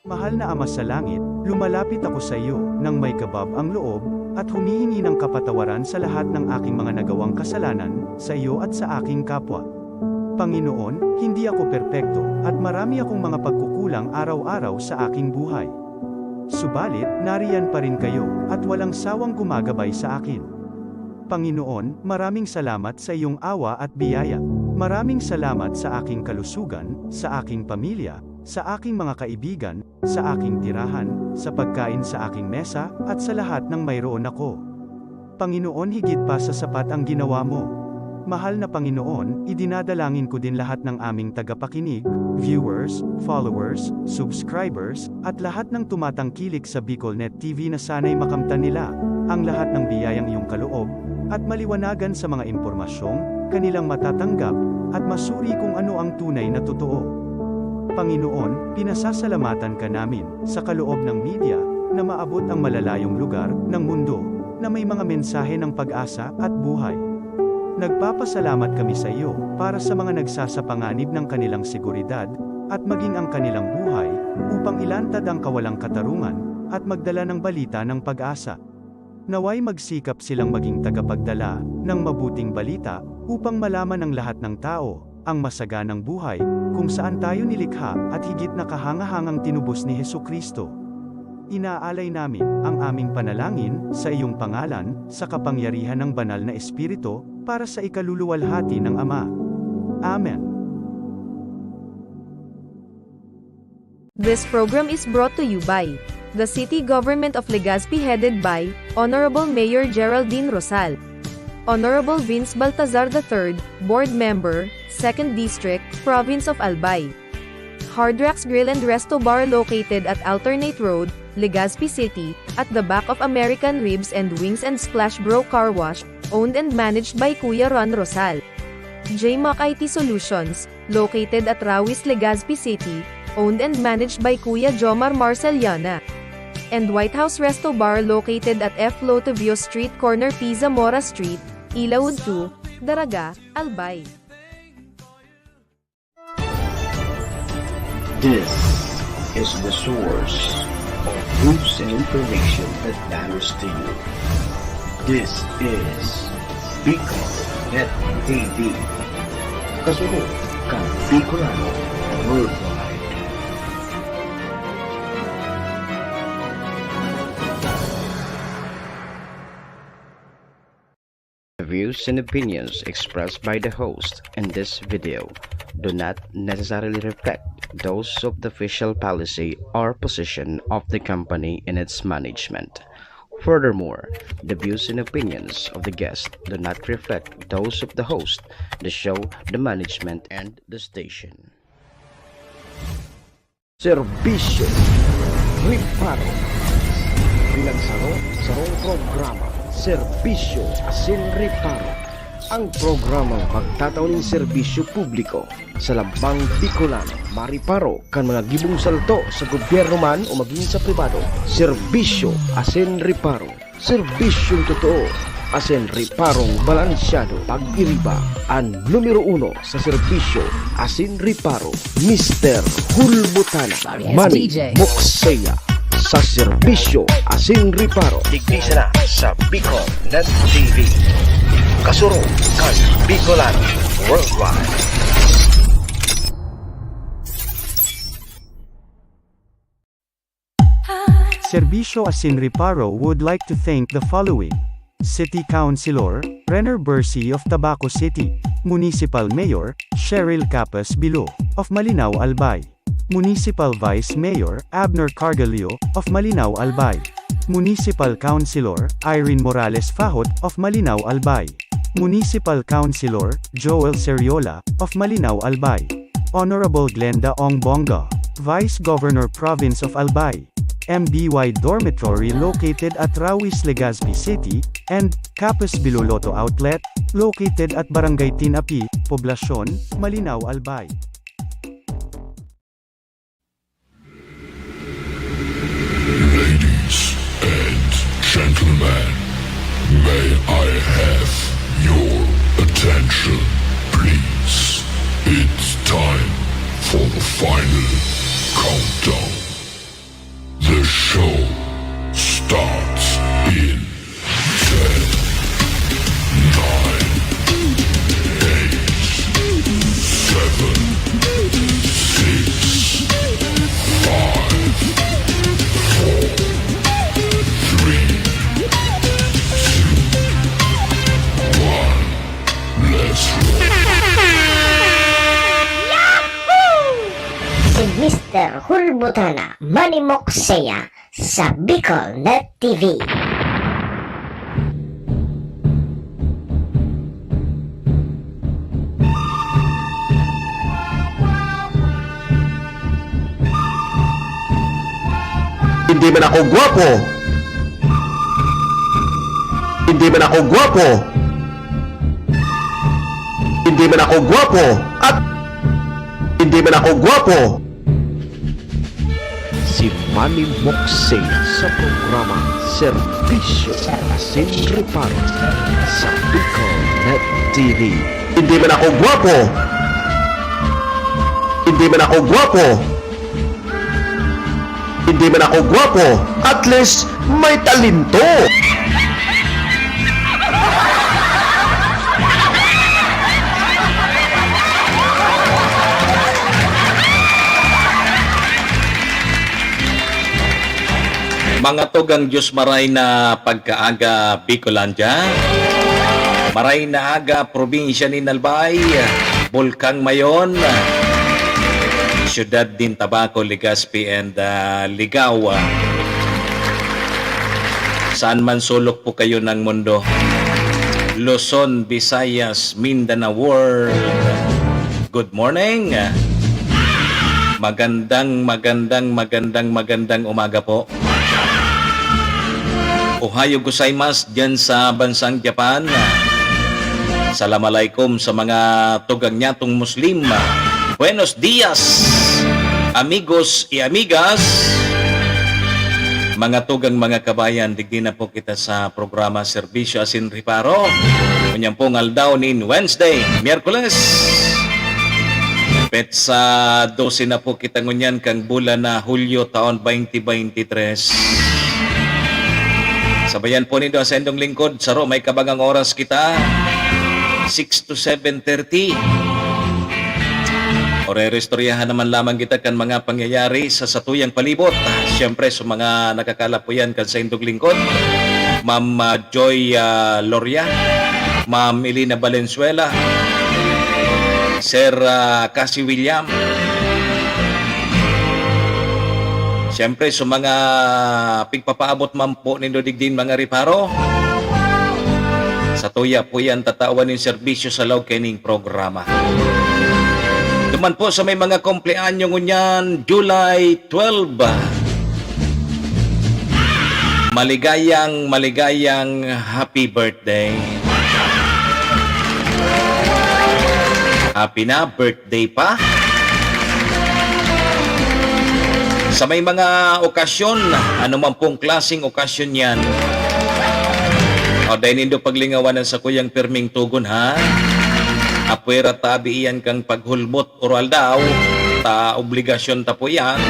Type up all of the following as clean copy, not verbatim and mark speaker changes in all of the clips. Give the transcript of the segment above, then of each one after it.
Speaker 1: Mahal na Ama sa Langit, lumalapit ako sa iyo, nang may kabab ang loob, at humihingi ng kapatawaran sa lahat ng aking mga nagawang kasalanan, sa iyo at sa aking kapwa. Panginoon, hindi ako perpekto, at marami akong mga pagkukulang araw-araw sa aking buhay. Subalit, nariyan pa rin kayo, at walang sawang gumagabay sa akin. Panginoon, maraming salamat sa iyong awa at biyaya. Maraming salamat sa aking kalusugan, sa aking pamilya, sa aking mga kaibigan, sa aking tirahan, sa pagkain sa aking mesa, at sa lahat ng mayroon ako. Panginoon, higit pa sa sapat ang ginawa mo. Mahal na Panginoon, idinadalangin ko din lahat ng aming tagapakinig, viewers, followers, subscribers, at lahat ng tumatangkilik sa BicolNet TV na sana'y makamtan nila ang lahat ng biyayang iyong kaloob, at maliwanagan sa mga impormasyong kanilang matatanggap, at masuri kung ano ang tunay na totoo. Panginoon, pinasasalamatan ka namin, sa kaloob ng media, na maabot ang malalayong lugar, ng mundo, na may mga mensahe ng pag-asa, at buhay. Nagpapasalamat kami sa iyo, para sa mga nagsasapanganib ng kanilang seguridad, at maging ang kanilang buhay, upang ilantad ang kawalang katarungan, at magdala ng balita ng pag-asa. Naway magsikap silang maging tagapagdala, ng mabuting balita, upang malaman ng lahat ng tao, ang masaganang buhay, kung saan tayo nilikha, at higit na kahangahangang tinubos ni Hesukristo. Inaalay namin, ang aming panalangin, sa iyong pangalan, sa kapangyarihan ng banal na Espiritu, para sa ikaluluwalhati ng Ama. Amen.
Speaker 2: This program is brought to you by the City Government of Legazpi headed by Honorable Mayor Geraldine Rosal, Honorable Vince Baltazar III, Board Member, 2nd District, Province of Albay. Hard Rocks Grill and Resto Bar located at Alternate Road, Legazpi City, at the back of American Ribs and Wings and Splash Bro Car Wash, owned and managed by Kuya Ron Rosal. JMac IT Solutions, located at Rawis, Legazpi City, owned and managed by Kuya Jomar Marceliana. And White House Resto Bar located at F. Lotavio Street Corner P. Zamora Street, Ilaud 2, Daraga, Albay.
Speaker 3: This is the source of news and information that matters to you. This is BicolNet TV. Kasunod kang Bicolano Worldwide. The views and opinions expressed by the host in this video do not necessarily reflect those of the official policy or position of the company and its management. Furthermore, the views and opinions of the guest do not reflect those of the host, the show, the management, and the station. Serbisyo Riparo Pinagsaro-sarong programa Serbisyo Asin Riparo, ang programang magtatauning serbisyo publiko sa lambang Bicolano, mariparo kan mga gibong salto sa gobyerno man o maging sa pribado. Serbisyo Asin Riparo, serbisyong totoo, asin riparong balansyado. Pag-iriba ang numero 1 sa serbisyo Asin Riparo, Mr. Hulbutana Manny Moxeya. Sa serbisyo Asin Riparo, tignisa na sa BicolNet TV. Kasuro kan Bicolano Worldwide.
Speaker 1: Serbisyo Asin Riparo would like to thank the following: City Councilor Renner Bersi of Tabaco City, Municipal Mayor Cheryl Capas Bilo of Malinaw, Albay, Municipal Vice Mayor Abner Cargalio of Malinaw, Albay, Municipal Councilor Irene Morales Fajot of Malinaw, Albay, Municipal Councilor Joel Seriola of Malinaw, Albay, Honorable Glenda Ong Bonga, Vice Governor Province of Albay, MBY Dormitory located at Rawis, Legazpi City, and Capas Biloloto Outlet, located at Barangay Tinapi, Poblacion, Malinaw, Albay.
Speaker 4: Ladies and gentlemen, may I have your attention, please? It's time for the final countdown.
Speaker 5: Mr. Hulbutana Manimoksaya sa Bicol Net TV.
Speaker 3: Hindi man ako gwapo. Hindi man ako gwapo. Hindi man ako gwapo. At hindi man ako gwapo. Si Manny Moksaya sa programa Serbisyo Asin Reparo sa Bicol Net TV. Hindi man ako gwapo. Hindi man ako gwapo. Hindi man ako gwapo. At least may talento.
Speaker 6: Mga tugang Diyos maray na pagkaaga Bicolandia, maray na aga probinsya ni Nalbay, Bulkang Mayon, Siyudad din Tabaco, Legazpi and Ligaw. Saan man sulok po kayo ng mundo, Luzon, Visayas, Mindanao World, good morning. Magandang umaga po. Ohayo gozaimasu dyan sa bansang Japan. Assalamualaikum sa mga tugang nyatong Muslim. Buenos dias, amigos y amigas. Mga tugang mga kabayan, digdi na po kita sa programa Serbisyo Asin Reparo. Kunyang pong aldaw ni Wednesday, Miyerkules. Petsa 12 na po kita ngunyan kang bulan na Hulyo taon 2023. Sabayan po nito sa endong lingkod. Saro, may kabagang oras kita. 6 to 7:30. Ore-restoryahan naman lamang kita kan mga pangyayari sa satuyang palibot. Siyempre, sa mga nakakalapuyan kan sa endong lingkod. Ma'am Joy Loria, Ma'am Elena Valenzuela, Sir Cassie William. Siyempre, sa mga pigpapaabot man po nindo digdin mga Reparo, sa tuya po yan tatawan ng serbisyo sa law kening programa. Duman po sa may mga kompleanyo ngunyan, July 12. Maligayang happy birthday. Happy na birthday pa. Sa may mga okasyon, ano man pong klaseng okasyon yan, o dahil nindo paglingawanan sa kuyang perming tugon ha, apwera tabi iyan kang paghulbot oral daw, ta obligasyon ta po yan.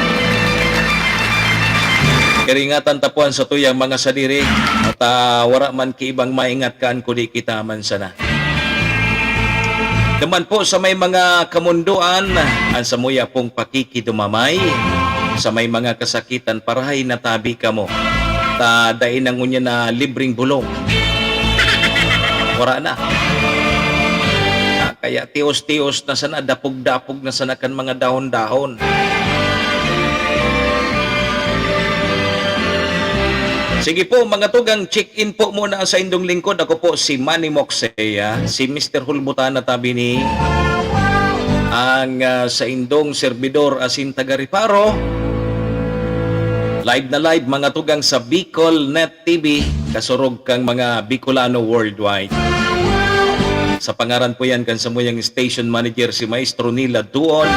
Speaker 6: Kiringatan tapuan sa tuyang mga sadiri, at wara man kiibang maingat kaan kudi kita man sana. Daman po sa may mga kamunduan, ang samuya pong pakikidumamay, sa may mga kasakitan parahay na tabi ka mo. Dain ang ngunya na libreng bulong. Wala na. Kaya tios-tios na sana, dapog-dapog na sana kan mga dahon-dahon. Sige po mga tugang, check-in po muna sa indong lingkod. Ako po si Manny Moksaya, si Mr. Hulbutana tabi ni ang sa indong servidor asin taga Reparo. Live na live mga tugang sa Bicol Net TV, kasurog kang mga Bicolano worldwide. Sa pangaran po yan kan sa muyang station manager si Maestro Nila Duon,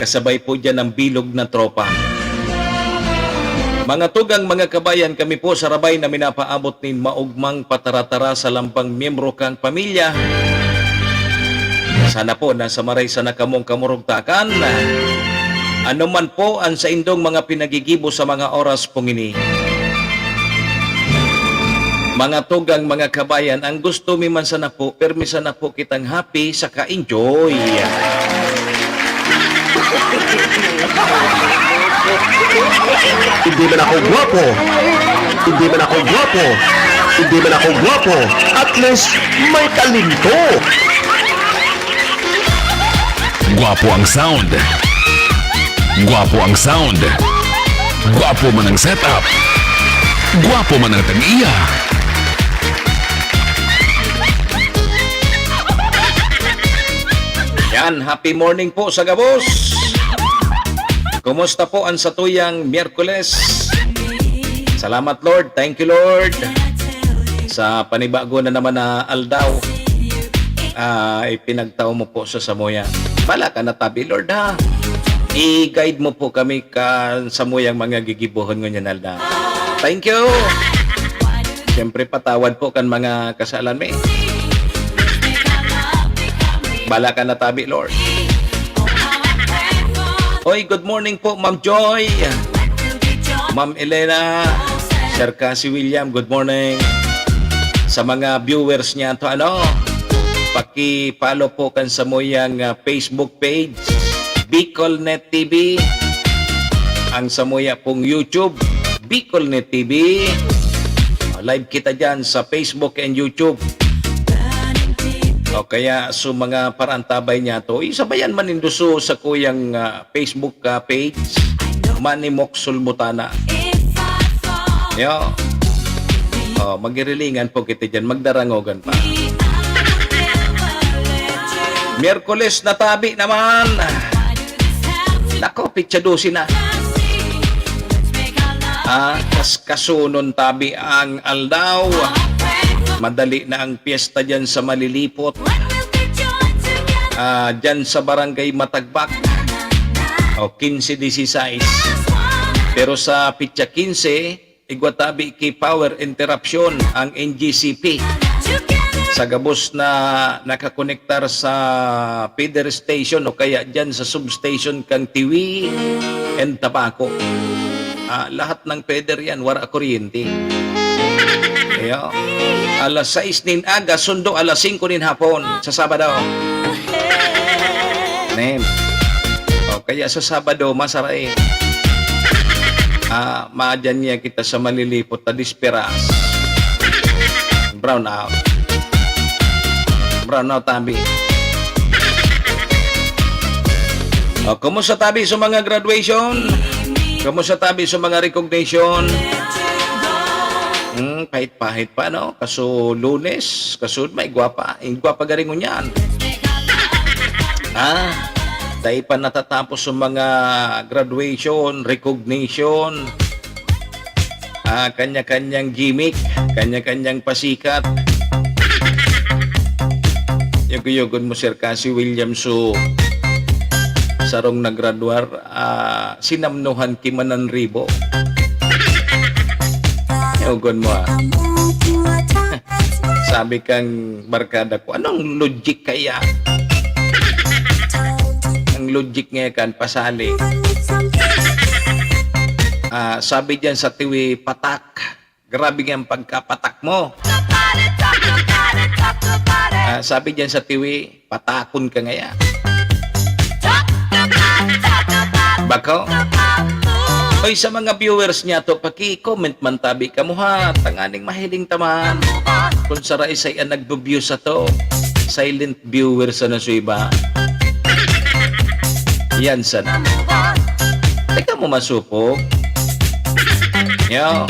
Speaker 6: kasabay po dyan ang bilog na tropa. Mga tugang mga kabayan, kami po sa rabay na minapaabot nin maugmang pataratara sa lampang miyembro kang pamilya. Sana po nasa maray sa nakamong kamurugtakan. Ano man po ang sa indong mga pinagigibo sa mga oras pong ini. Mga tugang mga kabayan, ang gusto mi man sana po, permisa na po kitang happy sa ka-enjoy.
Speaker 3: Hindi man ako gwapo. Hindi man ako gwapo. Hindi man ako gwapo. At least may talento.
Speaker 7: Gwapo ang sound.
Speaker 4: Gwapo ang sound. Gwapo man ang setup. Gwapo man ang tag-iya.
Speaker 6: Yan, happy morning po sa Gabos. Kumusta po ang satuyang Miyerkules? Salamat Lord, thank you Lord. Sa panibago na naman na aldaw, ipinagtao mo po sa Samoya. Bala ka na tabi Lord ha. I-guide mo po kami ka Samoyang mga gigibuhon ngunyan aldaw. Thank you. Siyempre patawad po kan mga kasalan may. Bala ka na tabi, Lord. Hoy, good morning po, Ma'am Joy. Ma'am Elena. Sir Cassie William, good morning. Sa mga viewers niya to paki-follow po kan sa moyang Facebook page, BicolNet TV. Ang Samoya pong YouTube, BicolNet TV. Live kita dyan sa Facebook and YouTube. O kaya so mga parantabay niya to, isabayan man induso sa kuyang Facebook page, Manny Moxul Mutana. Yo. Magirilingan po kita dyan, magdarangogan pa. Miyerkules na tabi naman. Nako, pitsadusin na. Kasunon tabi ang aldaw. Madali na ang piyesta dyan sa Malilipot. Dyan sa barangay Matagbak. 15-16. Pero sa pitsa 15, igwatabi kay power interruption ang NGCP. Sa Gabos na nakakonektar sa feeder station o kaya dyan sa substation kang Tiwi and Tabaco. Lahat ng feeder yan, wala kuryente. Kaya, alas 6 nin aga, sundo alas 5 nin hapon sa Sabado. Kaya sa Sabado, masaray. Maadyan niya kita sa Malilipot na disperas. Brown out. Brown out tabi. Kumusta tabi sa mga graduation? Kumusta tabi sa mga recognition? Pahit-pahit pa, no? Kaso Lunes, kaso may gwapa. Gwapa garing yan. Dahil pa natatapos sa mga graduation, recognition, kanya-kanyang gimmick, kanya-kanyang pasikat. Yugo-yugon mo, Sir Cassie William, so sarong naggraduar, sinamnuhan kimanan ribo. Yugon mo Sabi kang barkada ko, anong logic kaya? Ang logic nga kan, pasali. Sabi diyan sa Tiwi, patak. Grabe nga ang pagkapatak mo. Sabi diyan sa Tiwi, patakon ka ngaya. Bako? Hoy, sa mga viewers niya to, paki-comment man tabi ka mo ha. Tanganing mahiling taman. Kung sa raisay ang nagbo-view sa to, silent viewers na so iba. Yan sana. Teka mo masupog. Yo,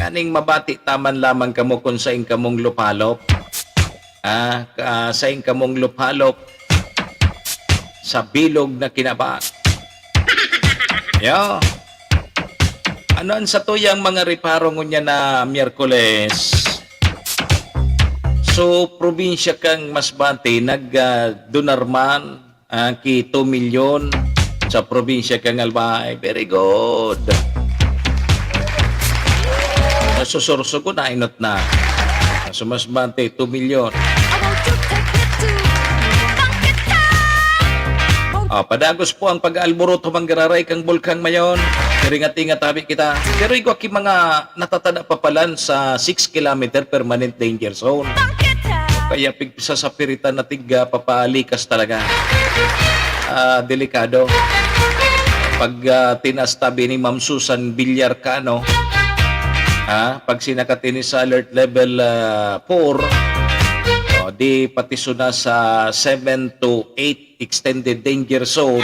Speaker 6: kaning mabati taman lamang kamo kung saing kamong lupalop. Saing kamong lupalop sa bilog na kinabak. Yo. Ano ang sa tuyang mga riparo ngunya na Miyerkules? So, probinsya kang Masbate, nag-donarman ki 2 milyon sa probinsya kang Albay. Very good. Nasusurso ko na, inot na. Sa Masbate, 2 milyon. Padagos po ang pag-alboroto manggararay kang bulkang mayon. Ringat-ingat tabi kita. Pero ikaw ki mga natatada papalan sa 6 km permanent danger zone. Kaya pigpisa sa piritan na tiga papalikas talaga. Delikado. Pag tinas tabi ni Ma'am Susan Villarcano, pag sinakatini sa alert level 4, di pati suna sa 7 to 8 extended danger zone,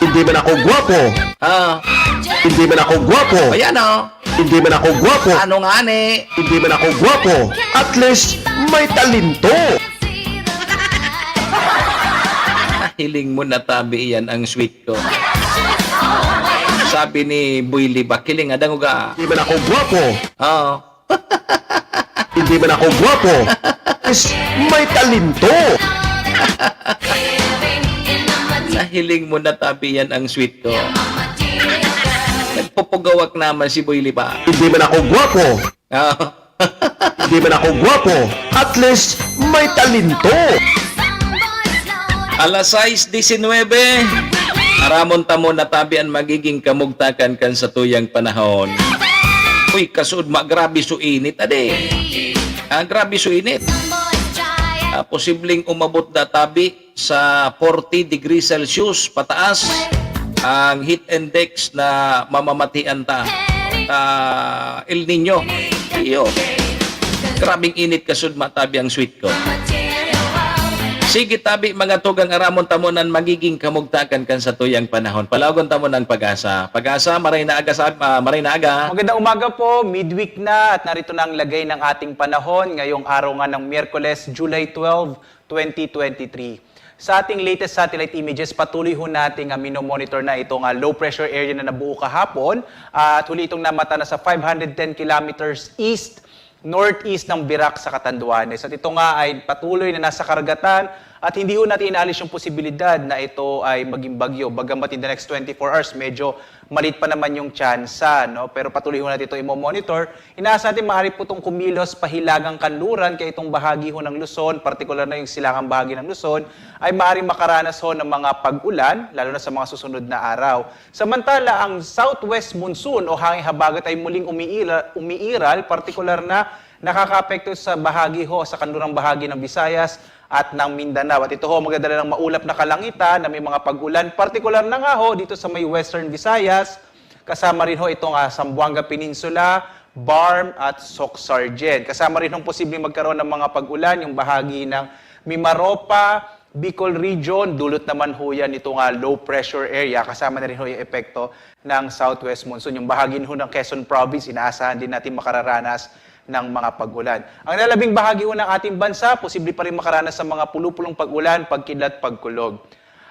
Speaker 3: Hindi man ako gwapo. Hindi man ako gwapo.
Speaker 6: Ayan o.
Speaker 3: Hindi man ako gwapo.
Speaker 6: Ano nga ni?
Speaker 3: Hindi man ako gwapo. At least may talento.
Speaker 6: Hiling mo na tabi yan ang sweet ko. Sabi ni Boy Liba, kiling adang uga.
Speaker 3: Hindi man ako gwapo.
Speaker 6: Oo.
Speaker 3: Hindi man ako gwapo. At least may talento.
Speaker 6: Nahiling mo na tabi yan ang sweet ko. Nagpupugawak naman si Boy Liba.
Speaker 3: Hindi man ako gwapo.
Speaker 6: Oo.
Speaker 3: Hindi man ako gwapo. At least may talento.
Speaker 6: Alas 6:19. Aramon tamo na tabi ang magiging kamugtakan kan sa tuyang panahon. Uy, kasud grabe so init ade. Grabe so init. Posibleng umabot na tabi sa 40 degrees Celsius pataas ang heat index na mamamatian ta. El Nino. Iyo. Grabing init kasud matabi ang sweet ko. Sige tabi mga tugang aramon tamonan magiging kamugtakan kan sa tuyang panahon. Palagon tamo ng pag-asa. Pag-asa, maray na aga.
Speaker 7: Magandang umaga po, midweek na at narito na ang lagay ng ating panahon ngayong araw nga ng Miyerkules, July 12, 2023. Sa ating latest satellite images, patuloy ho nating minomonitor na itong low pressure area na nabuo kahapon at huli itong namata na sa 510 kilometers east northeast ng Birak sa Catanduanes. At ito nga ay patuloy na nasa karagatan at hindi ho natin inaalis yung posibilidad na ito ay maging bagyo. Bagamat in the next 24 hours, medyo malit pa naman yung tsansa, no? Pero patuloy ho natin ito i-monitor. Inaasa natin maaari po itong kumilos pahilagang kanluran kaya itong bahagi ho ng Luzon, partikular na yung silangang bahagi ng Luzon, ay maaari makaranas ho ng mga pag-ulan, lalo na sa mga susunod na araw. Samantala, ang southwest monsoon o hanging habagat ay muling umiiral, partikular na nakaka-apekto sa bahagi ho, sa kanlurang bahagi ng Visayas at ng Mindanao. At ito ho, magdadala ng maulap na kalangitan na may mga pag-ulan. Partikular na nga ho, dito sa may Western Visayas, kasama rin ho itong Zamboanga Peninsula, Barm at Soc-Sargen. Kasama rin ho posibleng magkaroon ng mga pag-ulan, yung bahagi ng Mimaropa, Bicol Region, dulot naman ho yan itong low pressure area. Kasama na rin ho yung epekto ng southwest monsoon. Yung bahagi ho ng Quezon Province, inaasahan din natin makararanas ng mga pag-ulan. Ang lalabing bahagi ho ng ating bansa, posible pa rin makaranas sa mga pulupulong pag-ulan, pagkidlat, pagkulog.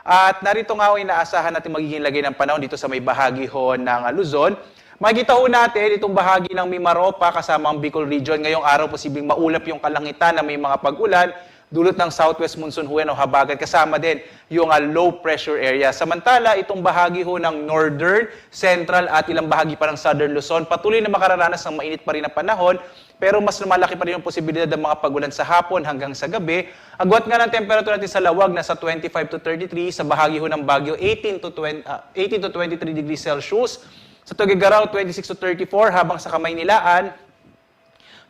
Speaker 7: At narito nga ho inaasahan natin magiging lagay ng panahon dito sa may bahagi ho ng Luzon. Makikita ho natin itong bahagi ng Mimaropa kasama ang Bicol Region. Ngayong araw posibleng maulap yung kalangitan na may mga pag-ulan, dulot ng southwest monsoon ho yan o habagat, kasama din yung low pressure area. Samantala, itong bahagi ho ng northern, central at ilang bahagi pa ng southern Luzon, patuloy na makararanas ng mainit pa rin na panahon, pero mas lumalaki pa rin yung posibilidad ng mga pag-ulan sa hapon hanggang sa gabi. Agwat nga ng temperatura natin sa Lawag, nasa 25 to 33, sa bahagi ho ng Baguio, 18 to 23 degrees Celsius, sa Tuguegarao, 26 to 34, habang sa Kamaynilaan,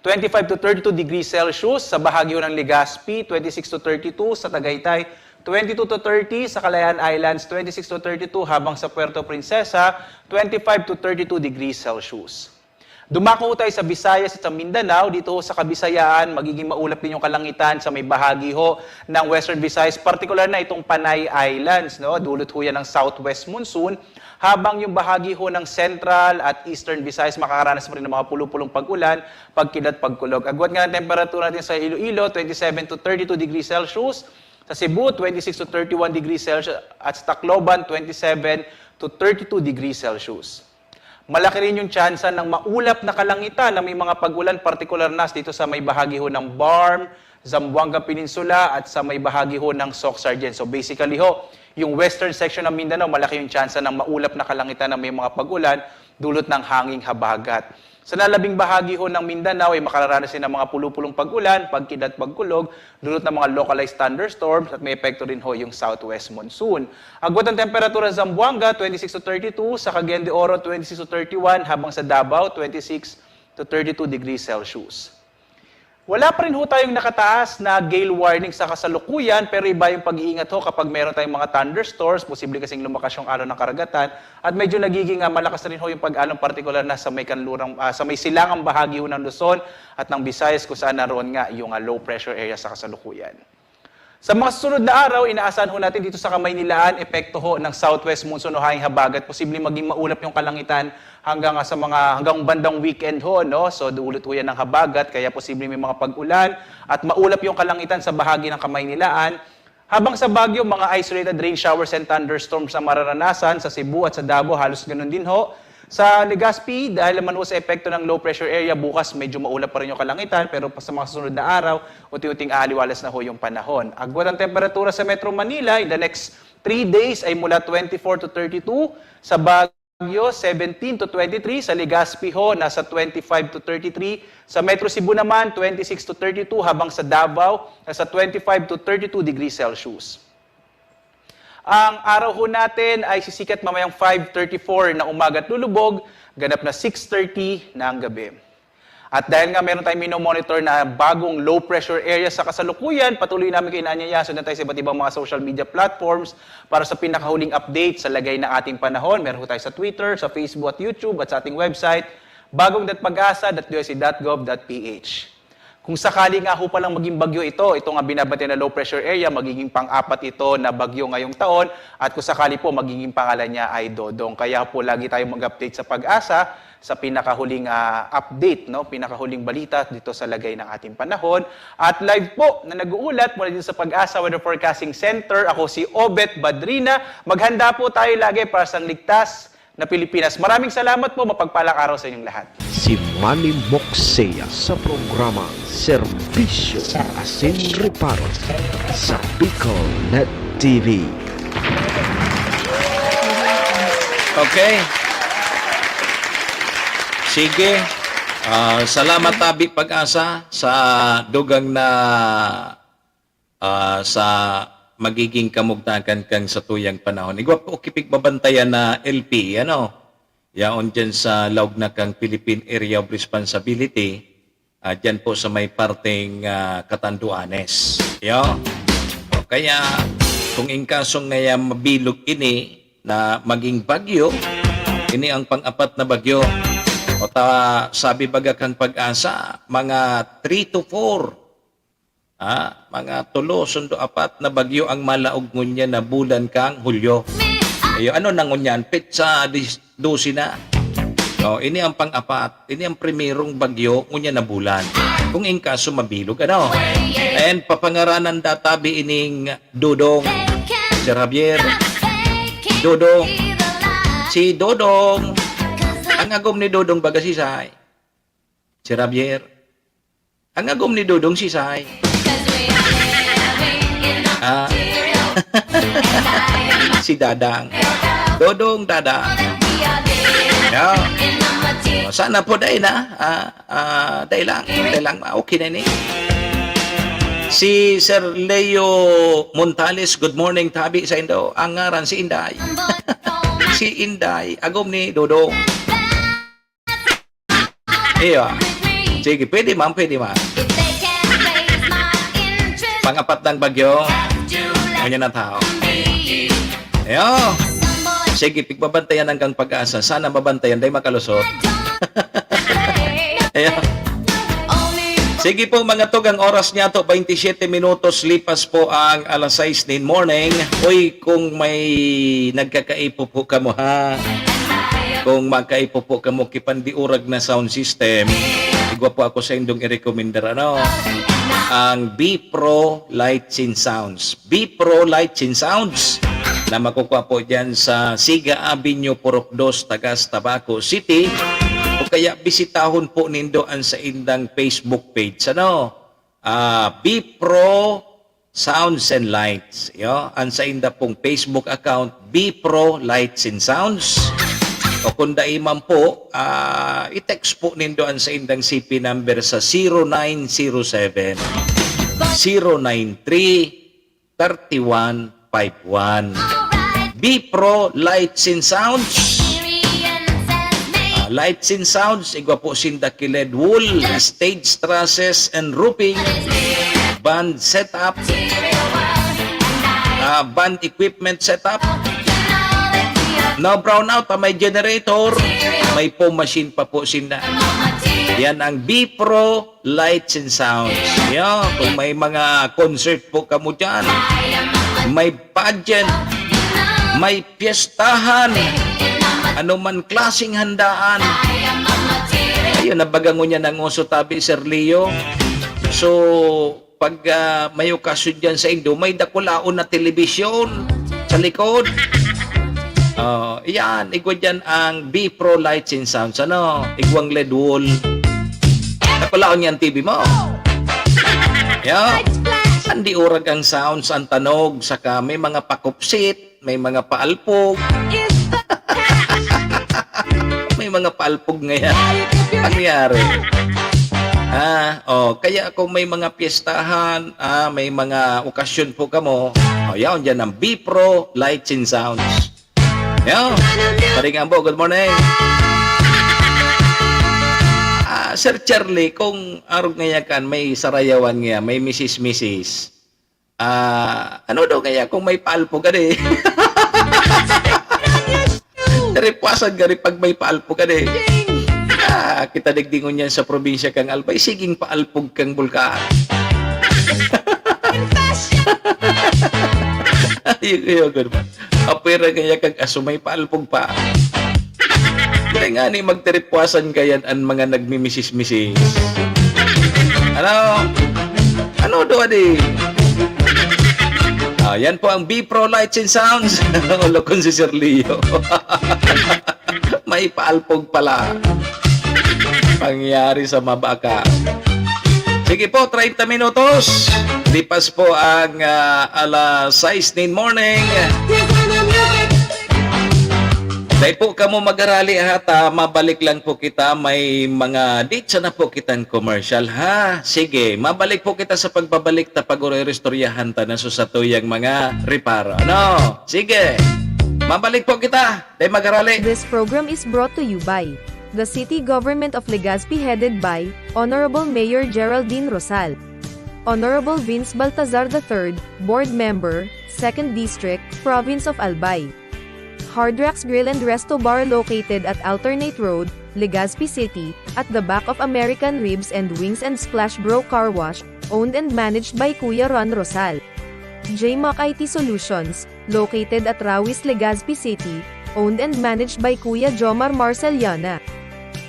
Speaker 7: 25 to 32 degrees Celsius, sa bahagi ng Legazpi, 26 to 32, sa Tagaytay, 22 to 30, sa Calayan Islands, 26 to 32, habang sa Puerto Princesa, 25 to 32 degrees Celsius. Dumako tayo sa Visayas at sa Mindanao. Dito sa Kabisayaan, magiging maulap din yung kalangitan sa may bahagi ho ng Western Visayas, particular na itong Panay Islands. No? Dulot ho yan ng southwest monsoon, habang yung bahagi ho ng Central at Eastern Visayas makakaranas pa rin ng mga pulupulong pag-ulan, pagkidlat, pagkulog. Agwat nga ng temperatura natin sa Iloilo, 27 to 32 degrees Celsius. Sa Cebu, 26 to 31 degrees Celsius. At sa Tacloban, 27 to 32 degrees Celsius. Malaki rin yung tsansa ng maulap na kalangitan na may mga pag-ulan, particular na dito sa may bahagi ho ng Barm, Zamboanga Peninsula at sa may bahagi ho ng Soc-Sargen. So basically ho, yung western section ng Mindanao, malaki yung tsansa ng maulap na kalangitan na may mga pag-ulan, dulot ng hanging habagat. Sa nalabing bahagi ho ng Mindanao ay makararanas din ng mga pulupulong pag-ulan, pagkidlat, pagkulog, dulot ng mga localized thunderstorms at may epekto rin ho yung southwest monsoon. Agwat ang temperatura sa Zamboanga, 26 to 32, sa Cagayan de Oro, 26 to 31, habang sa Davao, 26 to 32 degrees Celsius. Wala pa rin ho tayong nakataas na gale warning sa kasalukuyan, pero iba yung pag-iingat ho kapag meron tayong mga thunderstorms, posible kasing lumakas yung alon ng karagatan, at medyo nagiging malakas na rin ho yung pag-alon, particular na sa may kanlurang, sa may silangang bahagi ho ng Luzon at ng Visayas, kung saan naroon nga yung low pressure area sa kasalukuyan. Sa mga susunod na araw, inaasahan ho natin dito sa Kamaynilaan, epekto ho ng southwest monsoon o hanging habagat, posibleng maging maulap yung kalangitan hanggang bandang weekend ho, no? So duulot ho yan ng habagat, kaya posibleng may mga pag-ulan at maulap yung kalangitan sa bahagi ng Kamaynilaan. Habang sa Baguio, mga isolated rain showers and thunderstorms ang mararanasan sa Cebu at sa Davao, halos ganun din ho. Sa Legazpi, dahil naman ho sa epekto ng low pressure area, bukas medyo maulap pa rin yung kalangitan, pero sa mga susunod na araw, unti-unting aaliwalas na ho yung panahon. Agwat ang temperatura sa Metro Manila in the next 3 days ay mula 24 to 32, sa Baguio 17 to 23, sa Legazpi ho nasa 25 to 33, sa Metro Cebu naman 26 to 32, habang sa Davao nasa 25 to 32 degrees Celsius. Ang araw ho natin ay sisikat mamayang 5:34 na umaga at lulubog, ganap na 6:30 ng gabi. At dahil nga meron tayong minomonitor na bagong low pressure area sa kasalukuyan, patuloy namin kayo inaanyayaso na tayo sa iba't ibang mga social media platforms para sa pinakahuling update sa lagay ng ating panahon. Meron ho tayo sa Twitter, sa Facebook at YouTube at sa ating website, bagong.pagasa.usc.gov.ph. Kung sakali nga ho palang maging bagyo ito nga binabati na low pressure area, magiging pang-apat ito na bagyo ngayong taon, at kung sakali po magiging pangalan niya ay Dodong. Kaya po lagi tayong mag-update sa Pag-asa sa pinakahuling update, no? Pinakahuling balita dito sa lagay ng ating panahon. At live po na nag-uulat mula dito sa Pag-asa Weather Forecasting Center, ako si Obet Badrina. Maghanda po tayo lagi para sa ligtas na Pilipinas. Maraming salamat po, mapagpalang araw sa inyong lahat.
Speaker 3: Si Manny Moxea sa programa Serbisyo Asin Reparo sa Bicol Net TV.
Speaker 6: Okay. Sige. Salamat Tabi Pag-asa sa dugang na sa magiging kamugtakan kang sa tuyang panahon. Igwa po kipig babantayan na LP, ano? Yaon dyan sa laog na kang Philippine Area of Responsibility, dyan po sa may parteng Catanduanes. Yo. O, kaya, kung inkasong ngaya mabilog ini na maging bagyo, ini ang pang-apat na bagyo. O sabi baga kang Pag-asa, mga 3 to 4, mga 3, sundo 4 na bagyo ang malaog ngunya na bulan kang Hulyo. Ayo, ano nang ngunyan? Pitsa 12 na. O, ini ang pang-apat. Ini ang primerong bagyo ngunya na bulan. Kung inkaso mabilog, ano? And papangaranan databi ining Dodong. Si Javier. Dodong. Si Dodong. Ang agom ni Dodong baga si Say. Si Javier. Ang agom ni Dodong si Say. Si Dadang. Dodong Dadang. Yeah. Sana po dahil na. Dahil lang. Okay na ni. Si Sir Leo Montales, good morning Tabi sa Indo. Ang ngaran si Inday. Si Inday, agom ni Dodong. Iyo. Sige, pwede ma'am. Pang-apat ng bagyo. Ganyan na tao. Ayo. Sige, pigbabantayan hanggang Pag-asa. Sana mabantayan, dahil makalusot. Ayo. Sige po mga tog, ang oras niya to 27 minutos, lipas po ang alas 6 din morning. Uy, kung may nagkakaipo po ka mo ha. Kung magkaipo po ka mo kipandiurag na sound system, igwa po ako sa indong i-recommendar ang B-Pro Lights and Sounds. B-Pro Lights and Sounds na makukuha po dyan sa Siga Avenue, Purok 2, Tagas, Tabaco City. O kaya bisitahon po nindoan sa indang Facebook page. B-Pro Sounds and Lights. Ang sa inda pong Facebook account, B-Pro Lights and Sounds. O kung daiman po, i-text po nindoan sa indang CP number sa 0907 093 3151. B-Pro Lights and Sounds. Lights and Sounds, igwa po sinda kiled wool, stage trusses and roofing, band setup, band equipment setup. No brownout, may generator, may foam machine pa po sinda. Yan ang B-Pro Lights and Sounds. Yan, kung may mga concert po kamo dyan, may pageant, may piyestahan, anuman klaseng handaan. Ayun, nabagango niya ng uso tabi, Sir Leo. So, pag may okasyon dyan sa Indo, may dakulaon na telebisyon sa likod. Yan, igwa dyan ang B-Pro Lights and Sounds. Ano? Igwang LED wall. Dakulaon yan TV mo. Yan. Andi urag ang sounds, ang tanog, saka may mga pakupsit, may mga paalpog. May mga paalpog ngayon. Pangyari. Kaya kung may mga piyestahan, may mga okasyon po kamo, yan dyan ang B-Pro Lights and Sounds. Yan. Paringambo, good morning. Sir Charlie, kung arog ngayon kan, may sarayawan nga, may misis-misis. Ano daw kaya kung may paalpog ka di? Ripasan ka rin pag may paalpog ka di. Kita digdingon yan sa probinsya kang Albay, siging paalpog kang bulkaan. Ayun, good man. Apira kaya kang asumay paalpog pa. Kaya nga ni magtiripwasan kayan ang mga nagmimisis-misis. Ano doon di? Yan po ang B-Pro Lights and Sounds. Ulokon si Sir Leo. May paalpog pala. Pangyari sa mabaka. Sige po, 30 minutos. Lipas po ang alas 6 ng morning. Dahil po kamo mag-arali hata, mabalik lang po kita, may mga dates na po kitang commercial ha. Sige, mabalik po kita sa pagbabalik ta pag-restoryahan ta na susatuyang mga reparo. Ano? Sige, mabalik po kita, dahil mag-arali.
Speaker 2: This program is brought to you by the City Government of Legazpi headed by Honorable Mayor Geraldine Rosal, Honorable Vince Baltazar III, Board Member, 2nd District, Province of Albay. Hard Rocks Grill and Resto Bar located at Alternate Road, Legazpi City, at the back of American Ribs and Wings and Splash Bro Car Wash, owned and managed by Kuya Ron Rosal. JMAC IT Solutions, located at Rawis, Legazpi City, owned and managed by Kuya Jomar Marceliana.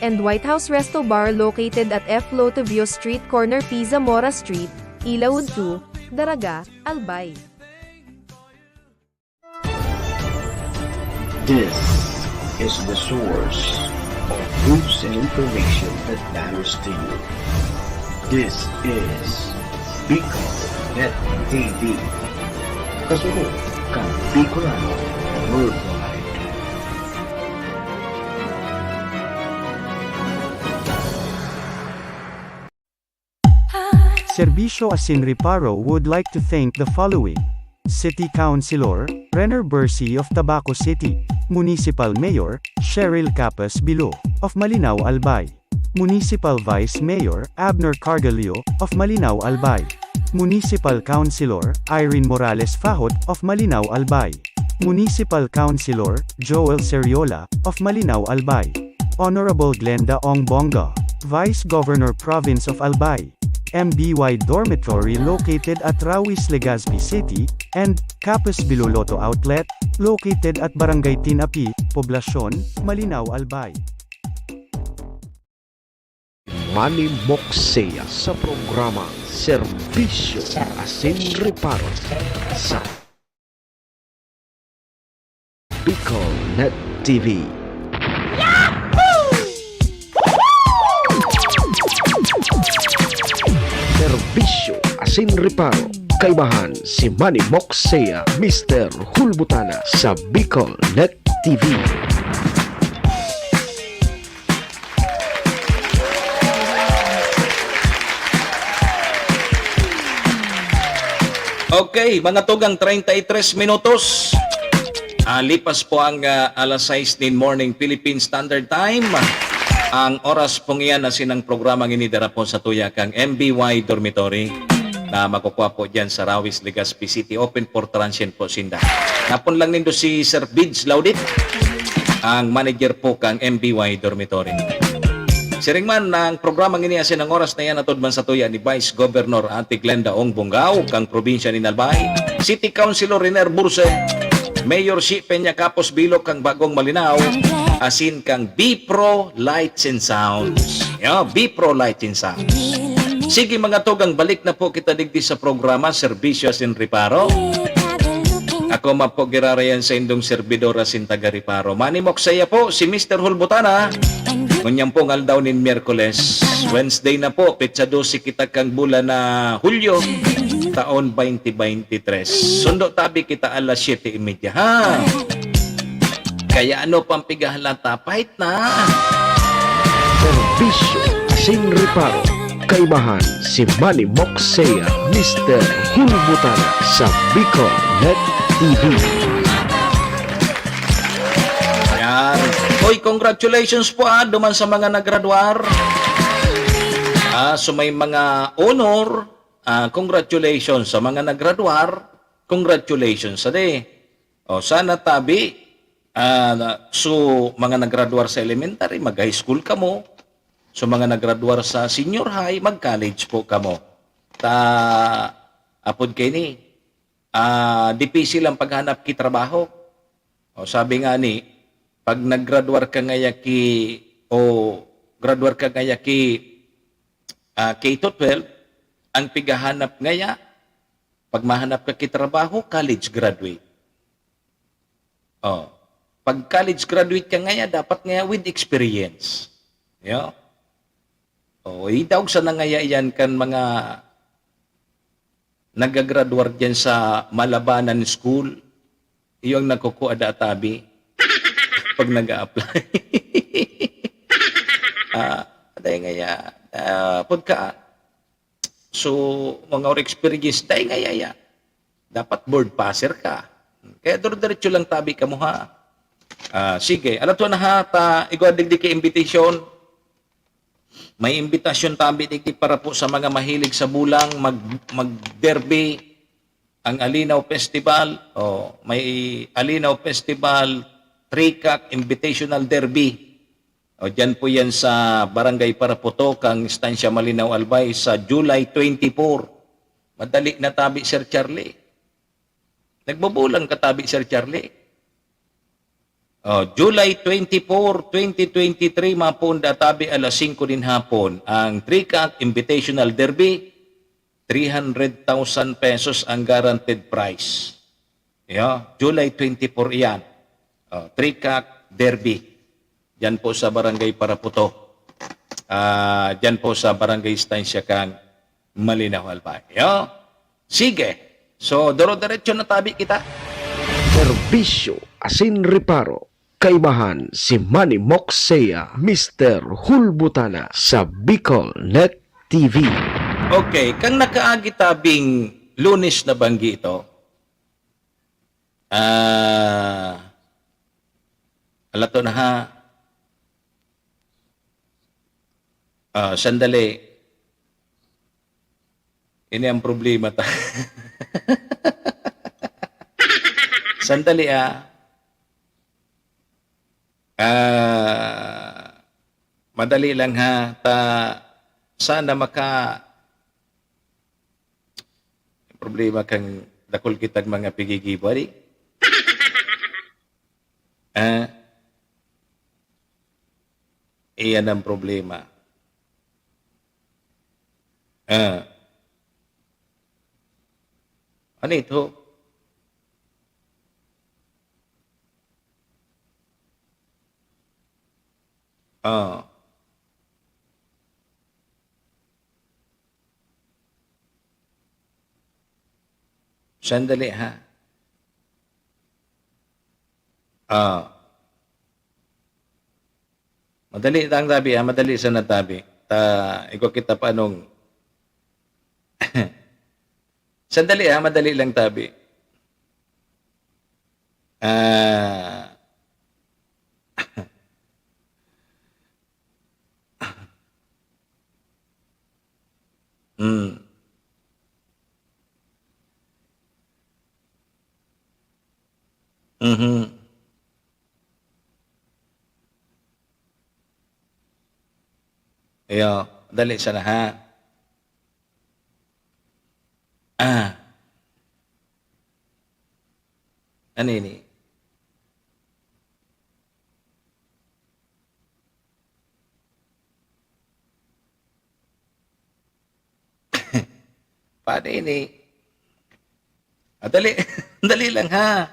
Speaker 2: And White House Resto Bar located at F. Lotavio Street Corner Pisa Mora Street, Ilaud 2, Daraga, Albay.
Speaker 3: This is the source of news and information that matters to you. This is Bicol Net TV. Kasunod kang Bicolano Worldwide.
Speaker 1: Serbisyo Asin Reparo would like to thank the following: City Councilor, Renner Bersi of Tabaco City, Municipal Mayor, Cheryl Capas Bilo, of Malinaw Albay, Municipal Vice Mayor, Abner Cargalio, of Malinaw Albay, Municipal Councilor, Irene Morales Fajot, of Malinaw Albay, Municipal Councilor, Joel Seriola, of Malinaw Albay, Honorable Glenda Ong Bonga, Vice Governor Province of Albay, MBY Dormitory located at Rawis, Legazpi City, and Capas Biloloto Outlet, located at Barangay Tinapi, Poblasyon, Malinaw, Albay.
Speaker 3: Manny Moxea sa programa Serbisyo Asin Reparo sa Bicol Net TV. Serbisyo Asin Reparo, kaibahan si Manny Moxea, Mr. Hulbutana sa Bicol Net TV.
Speaker 6: Okay, mga tugang 33 minutos. Lipas po ang alas 6 din morning Philippine Standard Time. Ang oras pong iyan na sinang programang inidara po sa tuyakang MBY Dormitory na makukuha po dyan sa Rawis, Legazpi City. Open for transient po sinda. Napon lang nindo si Sir Bids Laudit, ang manager po kang MBY Dormitory. Siring man ng programang ini asin ang oras na yan atod man sa tuya ni Vice Governor Ate Glenda Ong Bongao kang probinsya ni Albay, City Councilor Riner Burse, Mayor Si Peña Capos Bilog kang Bagong Malinaw, asin kang B-Pro Lights and Sounds. B-Pro Lights and Sounds. Sige mga tugang, balik na po kita digdi sa programa Serbisyo sin Riparo. Ako po girarayan sa indong servidora sin taga Riparo. Manimok saya po si Mr. Hulbutana. Ngunyang po ngal daw nin Miyerkules. Wednesday na po, petsa 12 kita kang bulan na Hulyo, taon 2023. Sundo tabi kita alas 7:30 ha. Kaya ano pang pigahalata, pahit na.
Speaker 3: Serbisyo sin Riparo. Kaibahan si Manny Moxea, Mr. Hulbutana sa Bicol Net TV.
Speaker 6: Yan. Hoy, congratulations po duman sa mga naggraduar. So may mga honor, congratulations sa mga naggraduar. Congratulations sa sana tabi. So mga naggraduar sa elementary, mag-high school ka mo. So mga naggraduar sa senior high, mag-college po ka mo. Apod kay ni, difícil ang paghanap ki trabaho. Sabi nga ni, pag nag-graduar ka ngaya graduar ka ngaya K-12, ang pigahanap ngaya, pag mahanap ka ki trabaho, college graduate. Pag college graduate ka ngaya, dapat ngaya with experience. Itawag sa nangaya yan kan mga nagagraduar dyan sa Malabanan School, yung nagkukuada tabi pag nag-a-apply. Dahil ngaya, pagka, so, mga experience, dahil ngaya, dapat board passer ka. Kaya diretso lang tabi ka mo ha. Sige, alam to na ha, igwadig di invitation. May imbitasyon tabi diki para po sa mga mahilig sa bulang, mag-derby, ang Alinaw Festival, may Alinaw Festival, Trikak Invitational Derby. Diyan po yan sa Barangay Paraputo, kang Estancia Malinaw Albay sa July 24. Madali na tabi, Sir Charlie. Nagbabulang ka tabi, Sir Charlie. July 24, 2023, mapunda tabi alas 5 din hapon. Ang Trikak Invitational Derby, 300,000 pesos ang guaranteed price. July 24 yan. Trikak Derby. Diyan po sa Barangay Paraputo. Diyan po sa Barangay Estancia kang Malinaw Albay. Sige. So, daro-diretso na tabi kita.
Speaker 3: Serbisyo asin Riparo. Kaibahan si Manny Moxea, Mr. Hulbutana sa Bicol Net TV.
Speaker 6: Okay, kang nakaagi tabing Lunes na banggi ito, alato na ha, sandali, ini ang problema ta. Sandali madali lang ha, sana problema kang dakol kitag mga pigigibari. Iyan ang problema. Ano ito? Sandali ha. Madali lang tabi ha, madali sa natabi. Ikaw kita pa nung sandali ha, madali lang tabi. Ayo, dali sana ha. Ah. Ano ini? Paano ini? Dali. Dali lang ha.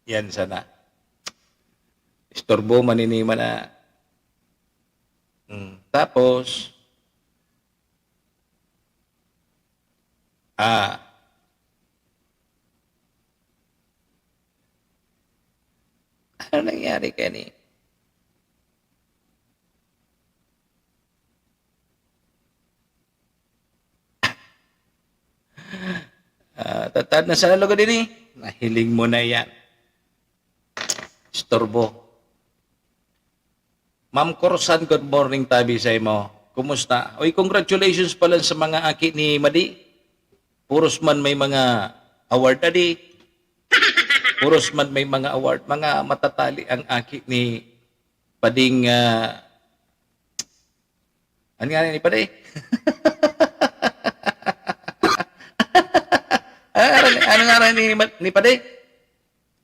Speaker 6: Yan sana. Istorbo maninima na. Tapos, ano nangyari kani? Tatad na sana logo din eh. Nahiling mo na yan. Istorbo. Ma'am Corsan, good morning tabi sa imo. Kumusta? Oy, congratulations pala sa mga aki ni Madi. Puros man may mga award adi. Puros man may mga award. Mga matatali ang aki ni Pading ano nga ni Padi? Ano nga ni Padi?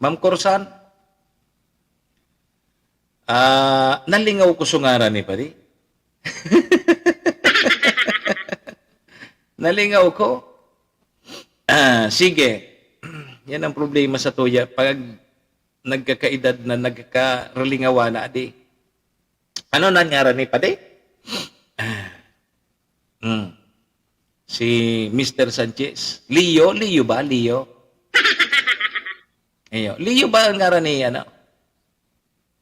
Speaker 6: Ma'am Corsan? Nalingaw ko sungara ni Padi. Nalingaw ko. Sige. Yan ang problema sa tuya. Pag nagkakaedad na nagkakarelingawa na adi. Ano nangyari ni Padi? Si Mr. Sanchez. Leo ba? Leo? Ayo. Leo ba ang ngaran ni ano?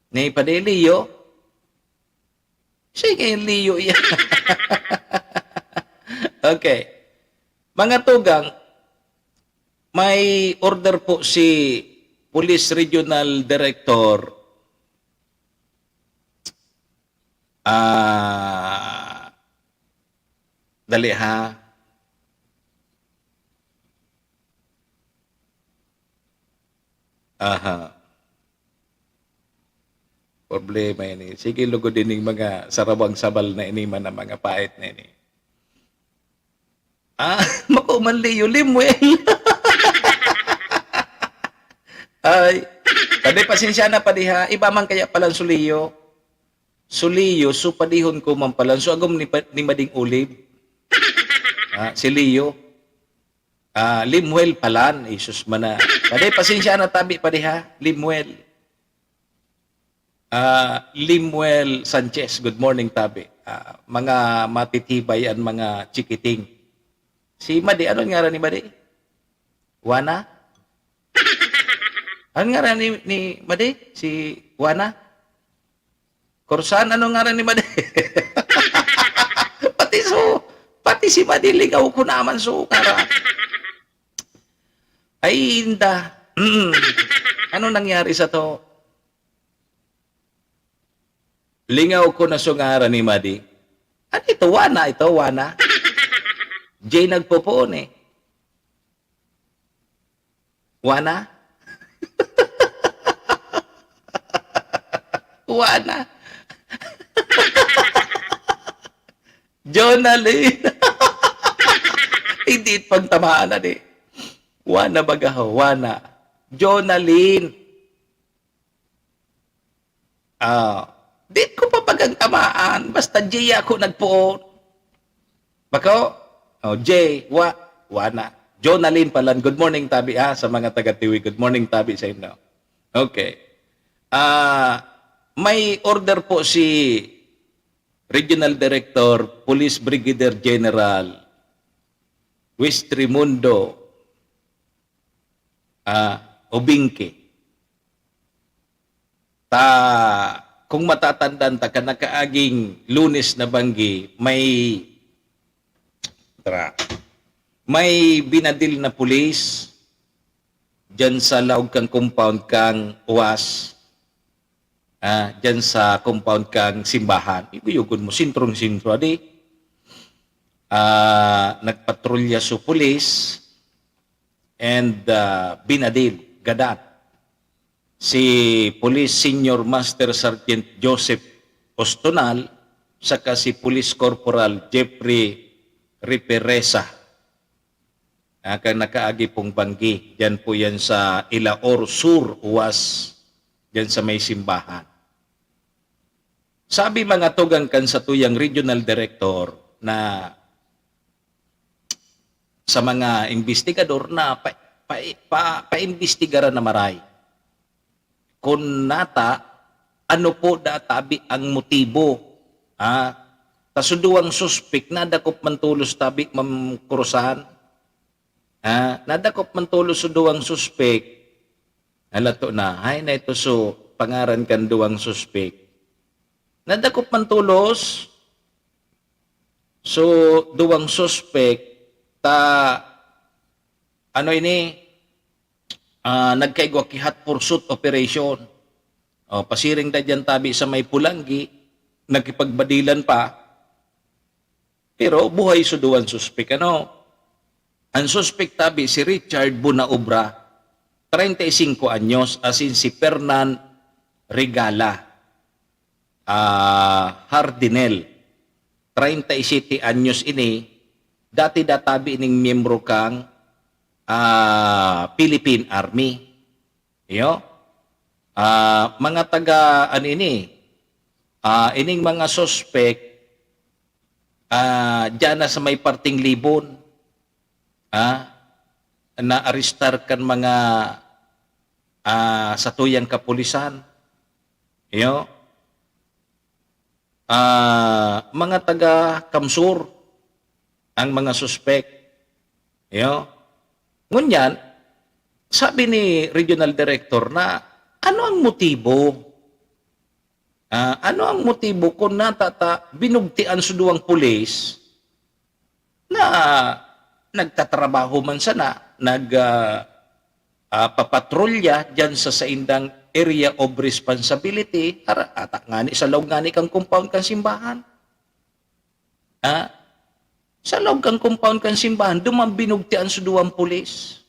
Speaker 6: Ni Padi Leo? Sige, Leo yan. Okay. Mga tugang, may order po si Police Regional Director dali ha. Problema ini. Sige, lugod din yung mga sarawang sabal na iniman na mga pait na ini. Makuman Leo Limuel. Ay, pwede pasensya na padiha. Iba man kaya palang Suliyo. Suliyo, so padihon ko man palang. So agom ni Mading Ulib. Si Leo. Limuel palan. Isus man na. Pwede pasensya na tabi padiha. Limuel. Limuel Sanchez, good morning tabi. Mga matitibay ang mga chikiting. Si Madi, ano nga ni Madi? Wana? Ano nga ni Madi? Si Wana? Corsan, ano nga ni Madi? Pati si Madi, ligaw ko naman so kara. Ay, hinda. Ano nangyari sa to? Lingaw ko na sungara ni Madi. Ano ito? Wana? Ito, Wana? Jay nagpopoon eh. Wana? Wana? Jonalyn? Hindi pang tamaan na di. Wana bagaho, Wana. Jonalyn. Di ko pa pagang tamaan. Basta Jay ako nagpoon. Bako? Jay, Wana. Jonalyn palan. Good morning, tabi sa mga taga-tiwi. Good morning, tabi sa inyo. Okay. May order po si Regional Director, Police Brigadier General West Raimundo Obingke. Kung matatandaan ta kanakaaging Lunes na banggi, may binadil na pulis dyan sa laog kang compound kang UAS, dyan sa compound kang simbahan. Ibuyugon mo, sintrong-sintro, adi. Nagpatrolya sa pulis and binadil, gadat. si Police Senior Master Sergeant Joseph Ostonal, saka si Police Corporal Jeffrey Riperesa. Kang nakaagi pong banggi. Diyan po yan sa Ilaor Sur, UAS. Diyan sa may simbahan. Sabi mga tugang kan sa tuyang regional director na sa mga investigador na pa-investigaran na maray. Kung nata, ano po databi ang motibo? Tasuduang suspek na dakop mantulos tabi mamkurusahan. Nadakop mantulos sa duwang suspek. Alato na, hay na ito so pangaran kan duwang suspek. Nadakop mantulos so duwang suspek ano ini nagkaigwakihat pursuit operation. Pasiring da dyan tabi sa may Pulanggi, nagkipagbadilan pa. Pero buhay sa duwang suspek. Ang suspect tabi si Richard Bunaobra, 35 anyos, asin si Fernan Regala Hardinel, 37 anyos ini, dati databi ining miyembro kang Philippine Army. Mga taga ining mga suspect dyan na sa may parting Libon, na-aristar kan mga sa tuyang kapulisan. Mga taga Kamsur ang mga suspect. Ngunyan, sabi ni Regional Director na ano ang motibo? Ano ang motibo kung binugtian sa duwang pulis na nagtatrabaho man sana, papatrolya dyan sa saindang area of responsibility, atak ngani, sa loob ngani kang compound kang simbahan. Sa loob kang compound kang simbahan, dumambinugtian sa duwang pulis.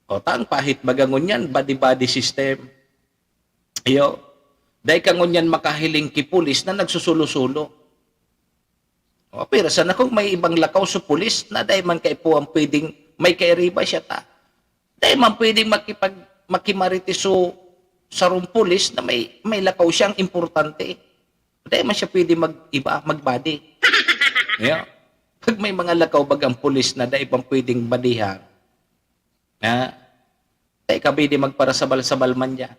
Speaker 6: Tang pahit bagangon yan, body-body system. Dahil kangon yan makahiling ki pulis na nagsusulo-sulo. Pero sana kung may ibang lakaw sa pulis na dahil man kay po ang pwedeng may kairiba siya ta. Dahil man pwedeng makimaritiso sa room pulis na may lakaw siyang importante. Dahil man siya pwede magbody. Pag may mga lakaw bagang pulis na dahil man pwedeng badihan, dahil ka pwede magparasabal-sabal man niya.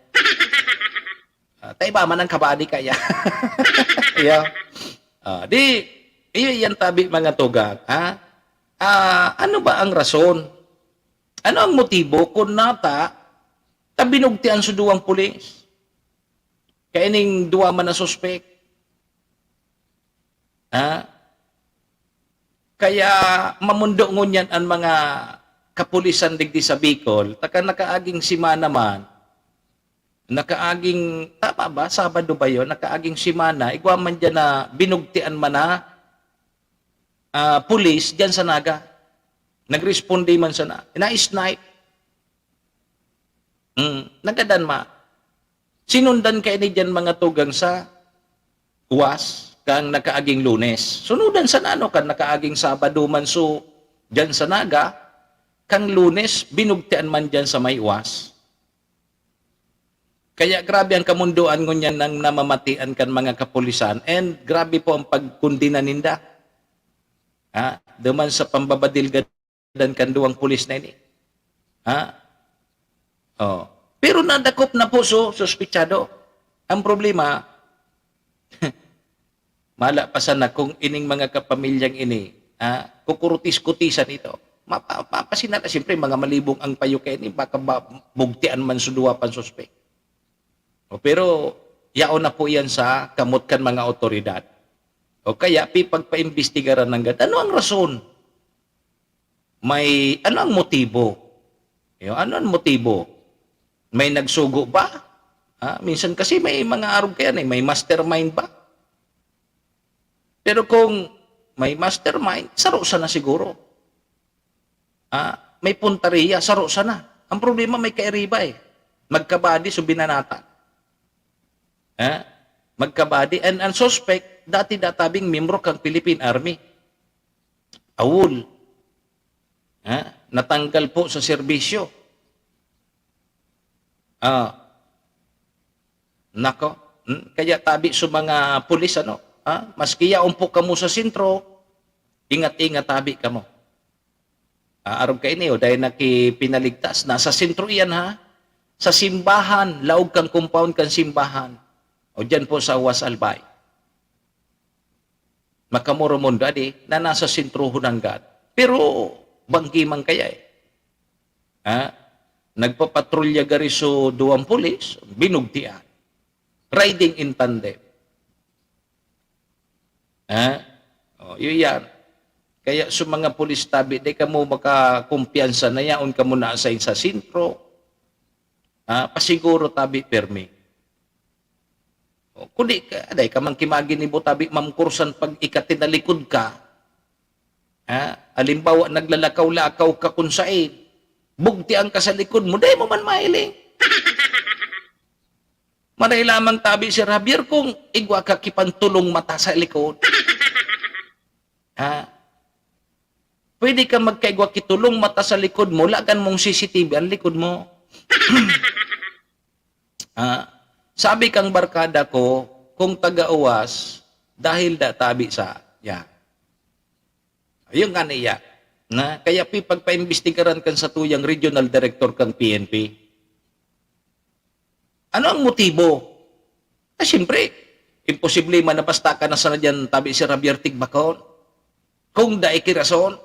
Speaker 6: Dahil ba man ang kabady kaya? Yan tabi mga tugang. Ano ba ang rason? Ano ang motibo kung binugtian sa duwang pulis? Kaya ning duwa man na suspect. Kaya mamundo ngunyan ang mga kapulisan digdi sa Bicol, taka nakaaging simana man, nakaaging, tama ba? Sabado ba yun? Nakaaging simana, igwa man dyan na binugtian man na pulis dyan sa Naga. Nagresponde man sana. Na-snipe. Nagadan ma. Sinundan kayo ni dyan mga tugang sa UAS kang nakaaging Lunes. Sunudan sa kan nakaaging Sabado man so dyan sa Naga, kang Lunes binugtian man dyan sa may UAS. Kaya grabe ang kamunduan ngunyan ng namamatian kan mga kapulisan and grabe po ang pagkundina ninda. Duman sa pambabadilgan kan duwang pulis na ini. Pero nadakop na po suspitsado. Ang problema, mala pa sana kung ining mga kapamilyang ini, kukurutis-kutisan ito. Mapasinala, siyempre mga malibong ang payo kayo ni, baka bugtian man suduwa pan suspek. Pero yaon na po yan sa kamot kan mga otoridad. Kaya pagpaimbestigaran ng ano ang rason? Ano ang motibo? Ano ang motibo? May nagsugo ba? Minsan kasi may mga arog kaya may mastermind ba? Pero kung may mastermind, saro sana siguro. May punteriya, saro sana. Ang problema may kairiba eh. Magkabadi so binanatan. Magkabadi. And ang suspect, dati databing membro kang Philippine Army. Awol. Natanggal po sa serbisyo. Nako. Kaya tabi sa mga pulis, maski yaon po kamo sa sentro, ingat-ingat tabi kamo. Arog kayo niyo, dahil nakipinaligtas, nasa sentro iyan sa simbahan, laog kang compound kang simbahan, o dyan po sa Uwas Albay. Makamuro mo dadi, na nasa sentro hunanggat. Pero, banggi man kaya eh. Nagpapatrolya gari so duwang pulis, binugtian. Riding in tandem. Yun yan. Kaya sa mga pulis tabi, di ka mo makakumpiyansa na yaon ka mo na-assign sa sentro. Pasiguro tabi permi. Kundi ka, aday ka man kimagin ni tabi mamkursan pag ikatinalikod ka. Alimbawa, naglalakaw-lakaw ka kung saan. Bugtian ka sa likod mo, di mo man mailing. Maray lamang tabi si Javier kung igwa ka kipantulong mata sa likod. Pwede ka magkaigwa kitulong mata sa likod mo, lagan mong CCTV ang likod mo. Sabi kang barkada ko, kung taga-uwas, dahil tabi sa yan. Yung nga niya. Kaya pagpaimbestigaran kan sa tuyang regional director kang PNP. Ano ang motibo? Siyempre, imposible manapasta ka na sana dyan tabi si Javier Tigbacon. Kung dahi kirason.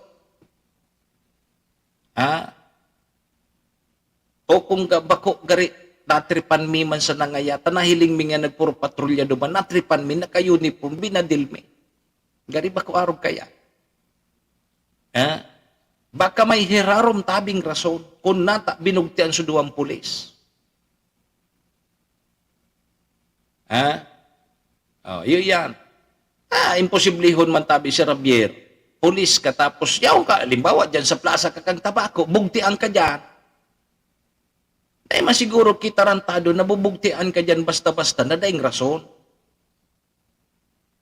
Speaker 6: O kung bako gari, natripan mi man sa nangayata, nahiling mi nga nagpuro-patrolya duman, natripan mi, naka-uniform, binadil mi. Gari bako arog kaya. Baka may hirarom tabing rason kung nata binugtian sa duwang pulis. Yun yan. Imposiblehon man tabi si Javier. Pulis ka tapos, yaw ka, limbawa dyan sa plaza kakang tabako, bugtian ka dyan. Masiguro kita rantado na bubugtian ka dyan basta-basta na daing rason.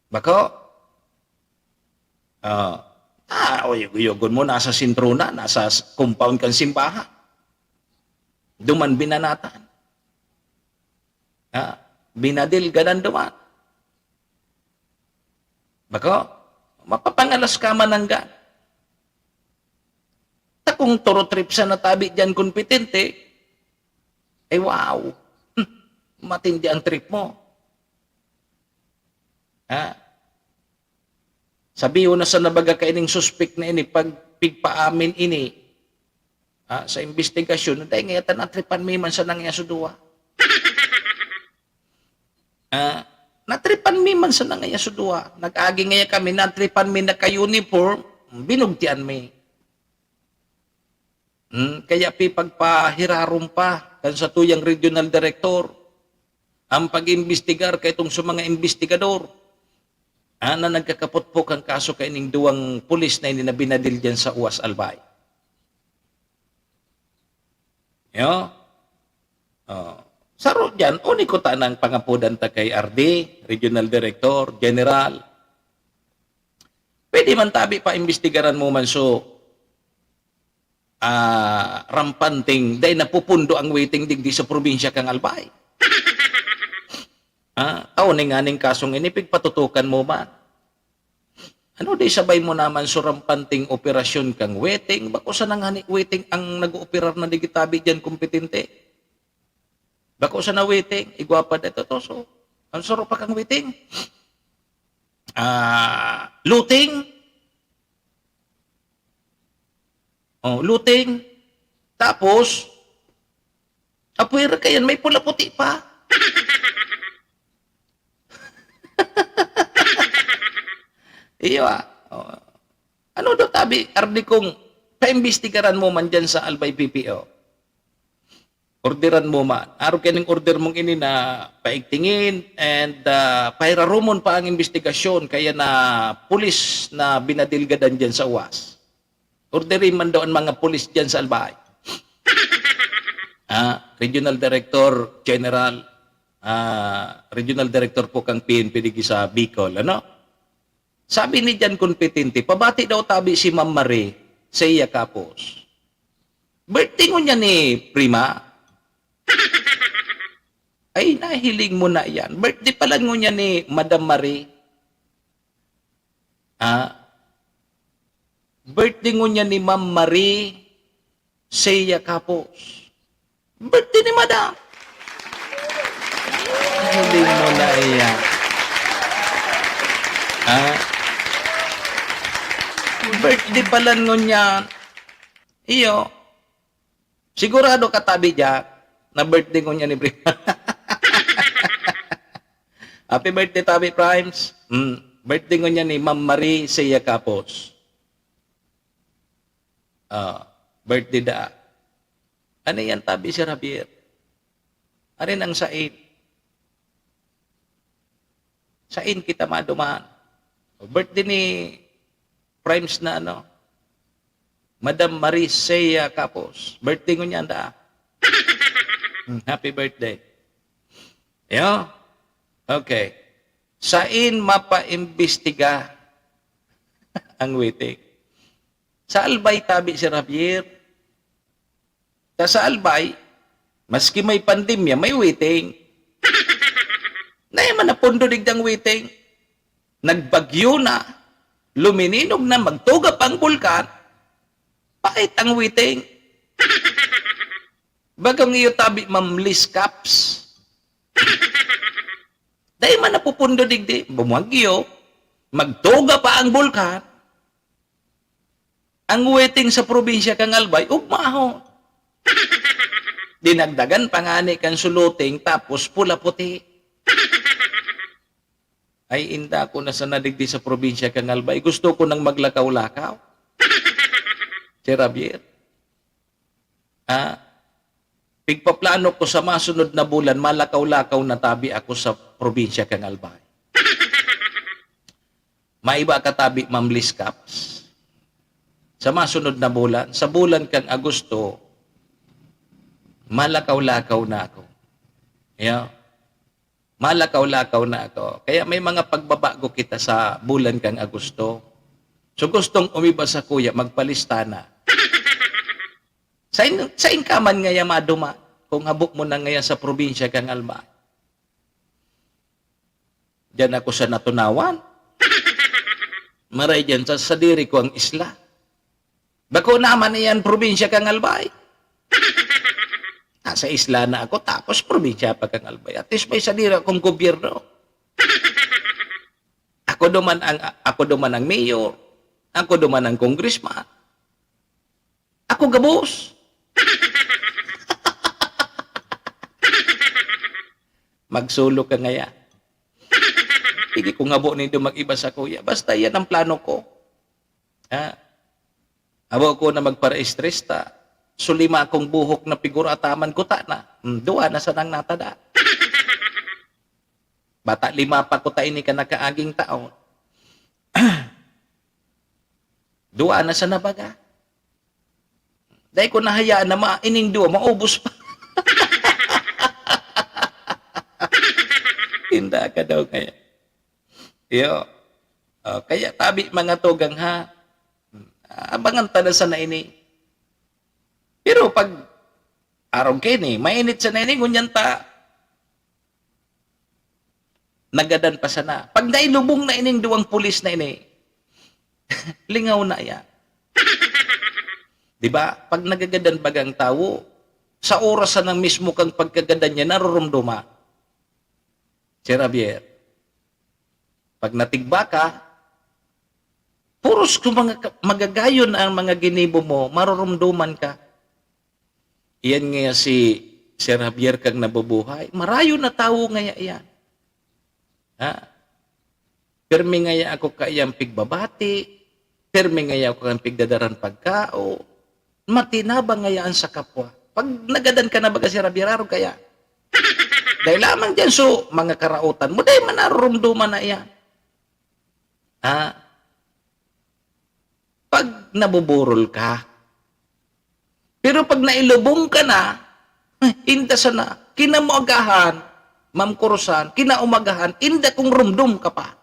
Speaker 6: Bako? Uyugon mo, nasa sentro na, nasa compound kang simbahan. Duman binanatan. Binadil ganan duman. Bako? Mapapangalas ka man hanggang. Takong toro trip sa natabi dyan kompetente, wow, matindi ang trip mo. Sabihin na sa nabaga kaining suspect na ini, pag pigpaamin ini, sa investigasyon, dahil ngayon natripan may man sa nangyasuduwa. Natripan mi man sa nangaya sudua. Nag-agi ngaya kami, natripan mi naka-uniform, binugtian mi. Kaya pagpahirarom pa kan sa tuyang regional director, ang pag-imbestigar kay itong sa mga investigador, na nagkakapot po kang kaso kay ining duwang pulis na ini na binadil dyan sa Uwas Albay. Saro dyan, uni ko tanang pangapudan ta kay RD, Regional Director, General. Pwede man tabi pa imbestigaran mo man so rampanting, dahil napupundo ang waiting digdi sa probinsya kang Albay. Ni nga ning kasong inipig patutukan mo man. Ano di sabay mo naman so rampanting operasyon kang waiting, bako sa nangani waiting ang nag-ooperar na digitabi dyan kompetente. Bako sa na waiting, igwapa dito to. So, ang suro pa kang waiting. Looting. Looting. Tapos, apuira kayan, may pula-puti pa. Iyo Ano daw tabi, ardi kong paimbestigaran mo man dyan sa Albay PPO. Orderan mo man. Araw kaning order mong ini na paigtingin and pairarumon pa ang investigasyon kaya na pulis na binadilgadan dyan sa UWAS. Orderin man daw ang mga pulis dyan sa Albay. Regional Director General, Regional Director po kang PNP digi sa Bicol, ano? Sabi ni Jan Competente, pabati daw tabi si Ma'am Marie sa iya kapos. Birthday ko niya ni Prima. Ay, nahiling mo na yan. Birthday pala ngo niya ni Madam Marie. Birthday ngo niya ni Ma'am Marie Seiya Kapos. Birthday ni Madam. Nahiling mo na yan. Birthday pala ngo niya. Iyo. Sigurado katabi dyan na birthday ko niya ni Prima. Happy birthday, Tabi Primes. Birthday ko niya ni Ma'am Marie Seiya Kapos. Birthday da. Ano yan, Tabi si Javier? Ano ang sain? Sain kita madumaan. Birthday ni Primes na ano? Madam Marie Seiya Kapos. Birthday ko niya, da. Happy birthday. Yo? Okay. Sain mapaimbestiga ang waiting? Sa Albay, Tabi si Javier. Sa Albay, maski may pandemya, may waiting. Nayaman na pundo digdang waiting. Nagbagyo na, lumininog na, magtuga pang bulkan, pait ang waiting. Bagang iyo, Tabi, Ma'am Liz Caps. Dahil man napupundo digdi, bumagyo, magtuga pa ang bulkan, ang waiting sa probinsya kang Albay, ugmahon. Dinagdagan pangani kang suluting, tapos pula-puti. Ay, inda ko na sa nadigdi sa probinsya kang Albay. Gusto ko nang maglakaw-lakaw. Si Javier. Pigpaplano ko sa masunod na bulan, malakaw-lakaw na tabi ako sa probinsya kang Albay. Maiba ka tabi, Ma'am Liz Caps. Sa masunod na bulan, sa bulan kang Agosto, malakaw-lakaw na ako. Yeah. Malakaw-lakaw na ako. Kaya may mga pagbabago kita sa bulan kang Agosto. So gustong umiba sa kuya, magpalista na. Sa inkaman ngaya maduma, kung habok mo na ngaya sa probinsya kang Albay. Diyan ako sa natunawan. Maray dyan sa diri ko ang isla. Bako naman iyan probinsya kang Albay. Sa isla na ako, tapos probinsya pa kang Albay. At least may sadira akong gobyerno. Ako duman ang mayor. Ako duman ang congressman. Ako gabos. Magsulo ka ngaya. Hindi ko nga po nito mag-iba sa kuya. Basta yan ang plano ko. Abo ko na magpara-stress ta. Sulima akong buhok na figura ataman ko ta na. Dua na sa nang natada. Bata 5 pa ko ta ini ka nakaaging taon. Dua na sa nabaga. Dahil ko nahayaan na ining dua, maubos pa. Tinda ka daw kaya. Yo. Kaya tabi mga tugang ha. Abangan tada sa na ini. Pero pag araw kini, mainit sa na ini, ngunyan ta. Nagadan pa sana. Pag nailubong na ining duwang pulis na ini, lingaw na yan. Diba? Pag nagagadan bagang tao, sa oras ng mismo kang pagkagadan niya, narurumduma. Si Javier. Pag natigba ka, puros kung magagayon ang mga ginibo mo, marurumduman ka. Iyan nga si Sir Javier kang nabubuhay. Marayo na tao nga yan. Permi nga ako kayang pigbabati, permi nga ako kayang pigdadaran pagkao, matinabang nga yan sa kapwa. Pag nagadan ka na baga si Javier, araw kaya. Dahil lamang dyan, so, mga karautan mo, dahil manarumduman na yan. Pag nabuburol ka, pero pag nailubong ka na, Inda sana, kinamuagahan, Ma'am Kurusan, kinaumagahan, inda kung rumdum ka pa.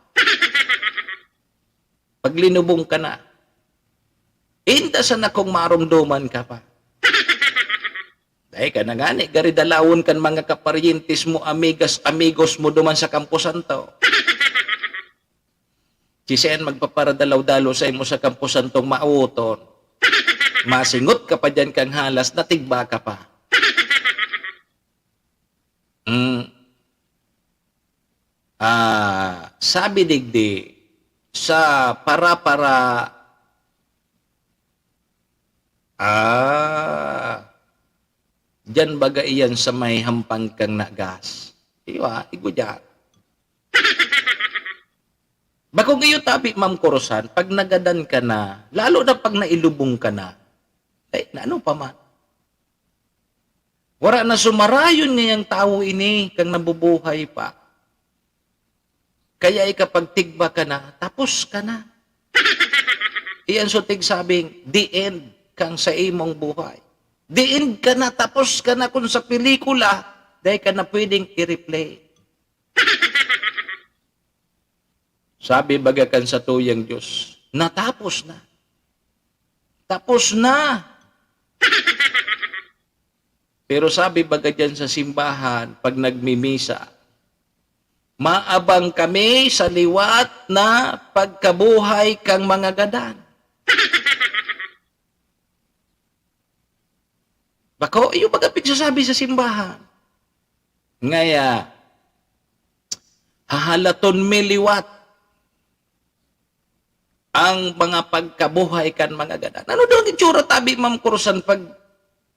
Speaker 6: Pag linubong ka na, inda sana kung marumduman ka pa. Dahil ka na gani, garidalawon kan mga kaparyentes mo, amigas, amigos mo duman sa Campo Santo. Sisayan magpaparadalaw-dalo sa imo sa Campo Santong mauton. Masingot ka pa dyan kang halas, natigba ka pa. Sabi digdi, sa para-para, dyan baga iyan sa may hampang kang nagas. Iwa, igudya. Bakong iyo tabi, Ma'am Kurusan, pag nagadan ka na, lalo na pag nailubong ka na, ay, ano pa man? Wala na sumarayon ngayang tao ini, kang nabubuhay pa. Kaya kapag tigba ka na, tapos ka na. Iyan so sabing, the end kang sa imong buhay. The end ka na, tapos ka na kung sa pelikula, dahil ka na pwedeng i-replay. Sabi bagakan sa tuyang Diyos, natapos na. Tapos na. Pero sabi baga dyan sa simbahan, pag nagmimisa, maabang kami sa liwat na pagkabuhay kang mga gadan. Bako, iyo baga pigsasabi sa simbahan. Ngaya, hahalaton miliwat ang mga pagkabuhay kan mga gadan. Ano daw ang itsura tabi, Ma'am Kurusan, pag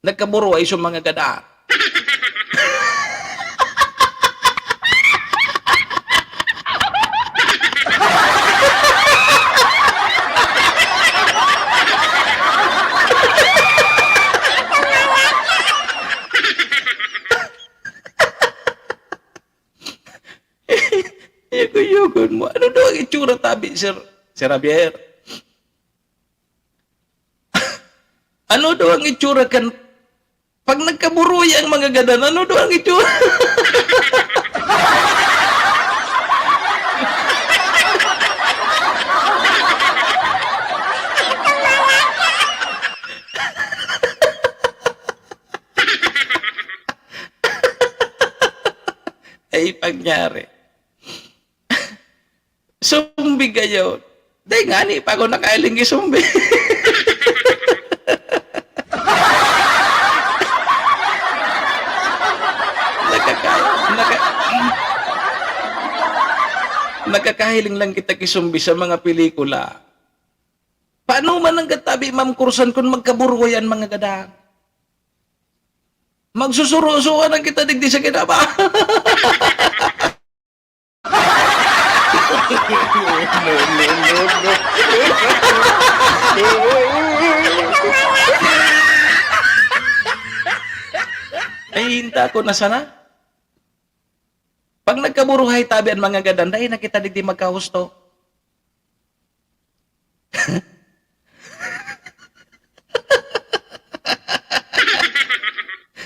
Speaker 6: nagkaburuay sa mga gadan? Yugon mo. Ano daw ang itsura tabi, Sir Javier? Ano daw ang itsura kan pag nagkaburuy ang mga gadan? Ano daw ang itsura? Ay, pagyari. Sumbi kayo. Dahil nga ni, pa ako nakailing sumbi. Nakakahiling lang kita kisumbi sa mga pelikula. Paano man ang katabi, Ma'am Kurusan, kung magkaburuyan mga gadang? Magsusurusuan ang kita digdi sa kinaba. Ay, hinta ko na sana. Pag nagkaburuhay tabi ang mga gadan, dahil nakita digdi magkahusto.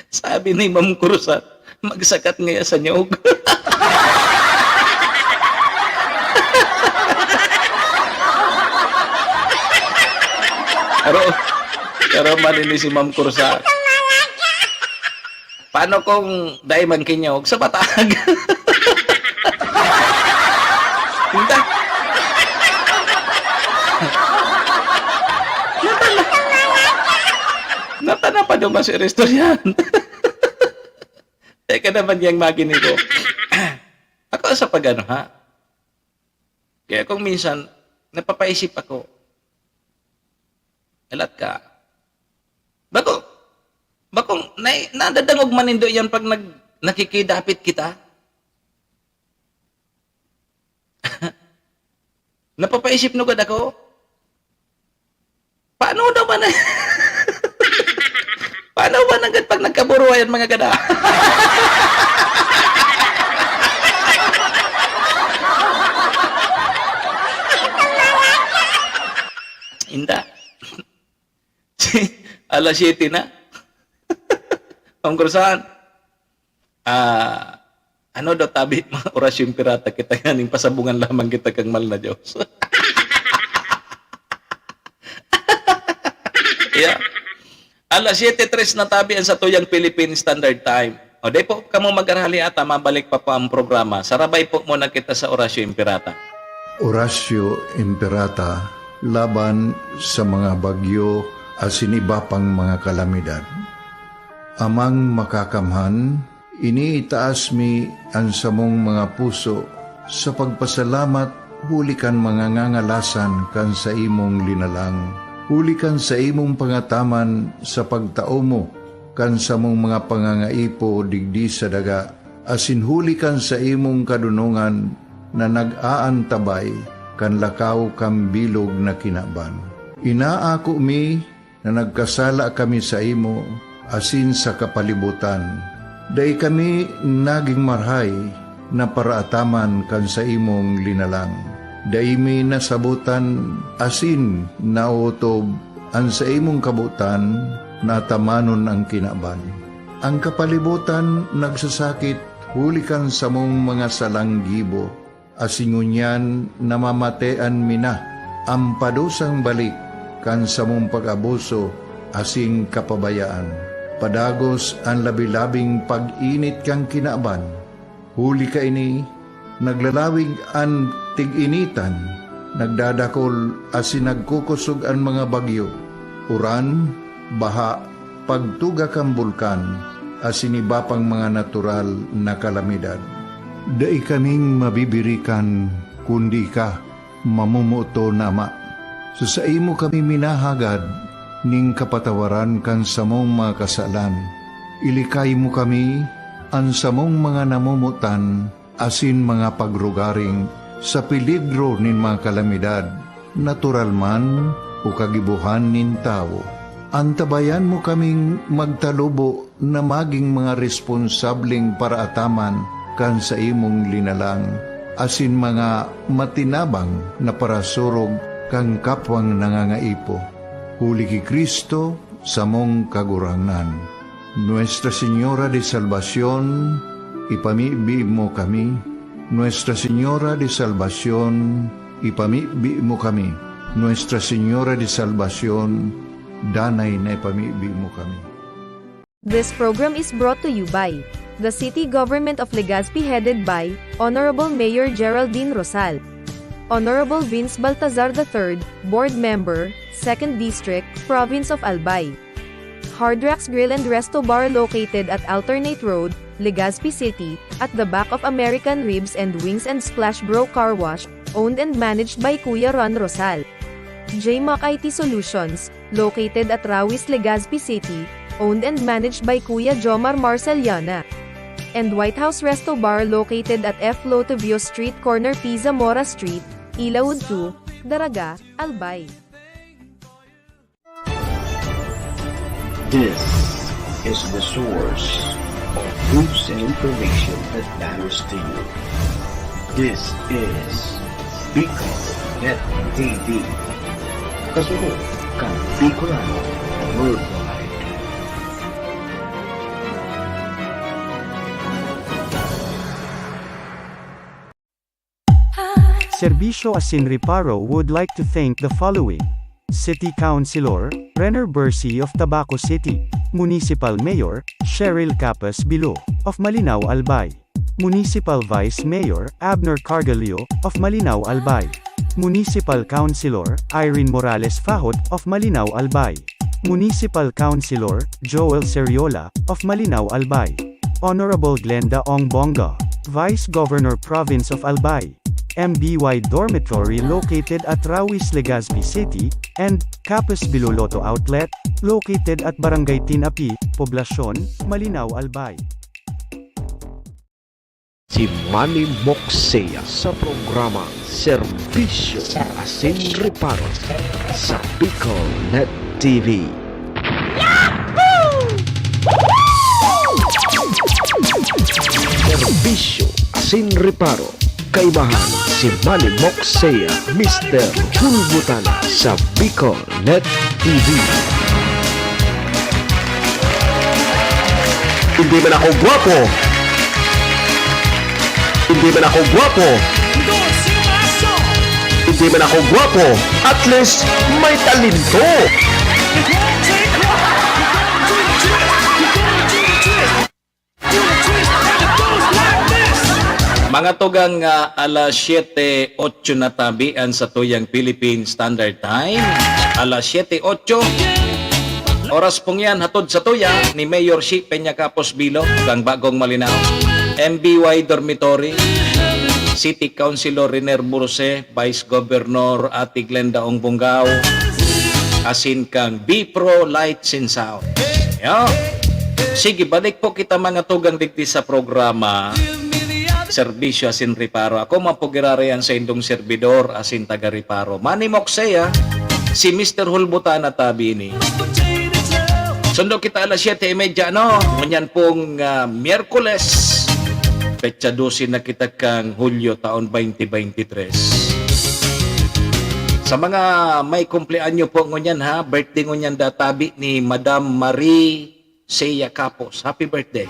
Speaker 6: Sabi ni Ma'am Kurusan, magsakat ngaya sa nyog. Pero malini si Ma'am Kurusan. Paano kung dahil man kinyog sa batag? Hinta. Natana pa doon ba si Restoryan? Teka naman yung magini ko. Ako sa pagano, ha? Kaya kung minsan, napapaisip ako, alat ka. Bakong nadadangog manindo yan pag nakikidapit kita? Napapaisip no gad ako? Paano naman paano ba nagad pag nagkaburuayan mga gada? Inda. Alas 7 na. Kongresan, ano daw tabi mga orasyon pirata kita ganing pasabungan lamang kita kang mahal na Diyos. Yeah. Alas 7:03 na tabi ang sa tuyang Philippine Standard Time. O, day po kamo mag-arali ata, mabalik pa po ang programa. Sarabay po muna kita sa orasyon pirata.
Speaker 8: Orasyo Imperata laban sa mga bagyo at siniba pang mga kalamidad. Amang makakamhan, iniitaas mi ang samong mga puso sa pagpasalamat, hulikan mga ngangalasan kan sa imong linalang. Hulikan sa imong pangataman sa pagtao mo, kan sa mong mga pangangaipo digdi sa daga, asin hulikan sa imong kadunungan na nag-aantabay kan lakaw kang bilog na kinaban. Inaako mi na nagkasala kami sa imo, asin sa kapalibutan. Day kami naging marhay na paraataman kan sa imong linalang. Day mi nasabutan, asin nautob ang sa imong kabutan, natamanon ang kinaban. Ang kapalibutan nagsasakit, hulikan sa mong mga salanggibo, asingunyan namamatean mina, ang padusang balik, kan sa mong pag-abuso, asing kapabayaan. Padagos ang labi-labing pag-init kang kinaban. Huli ka ini, naglalawig ang tig-initan, nagdadakol asin nagkukusog ang mga bagyo. Uran, baha, pagtuga kang bulkan, asin iba pang mga natural na kalamidad. Dai kaming mabibirikan, kundi ka, mamumuto na ama. So sa imo kami minahagad, ning kapatawaran kan samong mga kasalan. Ilikay mo kami, ang samong mga namumutan, asin mga pagrugaring, sa peligro nin mga kalamidad, natural man o kagibuhan nin tao. Antabayan mo kaming magtalubo na maging mga responsabling paraataman kan sa imong linalang, asin mga matinabang na parasurog kang kapwang nangangaipo. Huli ki Kristo sa mong kagurangan. Nuestra Señora de Salvación, ipamibi mo kami. Nuestra Señora de Salvación, ipamibi mo kami. Nuestra Señora de Salvación, danay na ipamibi mo kami.
Speaker 2: This program is brought to you by the City Government of Legazpi headed by Honorable Mayor Geraldine Rosal, Honorable Vince Baltazar III, Board Member, 2nd District, Province of Albay. Hard Rocks Grill and Resto Bar located at Alternate Road, Legazpi City, at the back of American Ribs and Wings and Splash Bro Car Wash, owned and managed by Kuya Ron Rosal. JMAC IT Solutions, located at Rawis, Legazpi City, owned and managed by Kuya Jomar Marceliana. And White House Resto Bar located at F. Lotavio Street Corner Pisa Mora Street, Ilaud 2, Daraga, Albay.
Speaker 3: This is the source of news and information that matters to you. This is Bicol Net TV. Kasunod kang Bicolano Worldwide.
Speaker 1: Serbisyo Asin Reparo would like to thank the following: City Councilor, Renner Bersi of Tabaco City, Municipal Mayor, Cheryl Capas Bilo, of Malinaw Albay, Municipal Vice Mayor, Abner Cargalio, of Malinaw Albay, Municipal Councilor, Irene Morales Fajot, of Malinaw Albay, Municipal Councilor, Joel Seriola, of Malinaw Albay, Honorable Glenda Ong Bonga, Vice Governor Province of Albay, MBY Dormitory located at Rawis, Legazpi City, and Capas Biloloto Outlet, located at Barangay Tinapi, Poblacion, Malinaw, Albay.
Speaker 3: Si Manny Moxea sa programang Serbisyo Asin Reparo sa Bicol Net TV. Serbisyo Asin Reparo, kaibahan si Manny Moxea, Mr. Hulbutana sa Bicol Net TV. Hindi man ako gwapo. Hindi man ako gwapo. Hindi man ako gwapo. At least may talento.
Speaker 6: Mga tugang alas 7:08 na tabian sa tuyang Philippine Standard Time. Alas 7:08. Oras pong yan, hatod sa tuya ni Mayor Shi Peña Capos Bilo, kang bagong malinaw. MBY Dormitory, City Councilor Riner Burse, Vice Governor Ate Glenda Ongbongao, asin kang B-Pro Lights and Sound. Yo. Sige, balik po kita mga tugang digdi sa programa Serbisyo asin Riparo. Ako mapugirarian sa indong servidor asin taga Riparo. Manny Moxea, si Mr. Hulbutana tabi ni. Sundo kita alas 7:30, no? Ngunyan pong Miyerkules, petsa 12 na kita kang Hulyo taon 2023. Sa mga may kumpleanyo po ngunyan ha, birthday ngunyan databi ni Madam Marie Seya Capos. Happy birthday.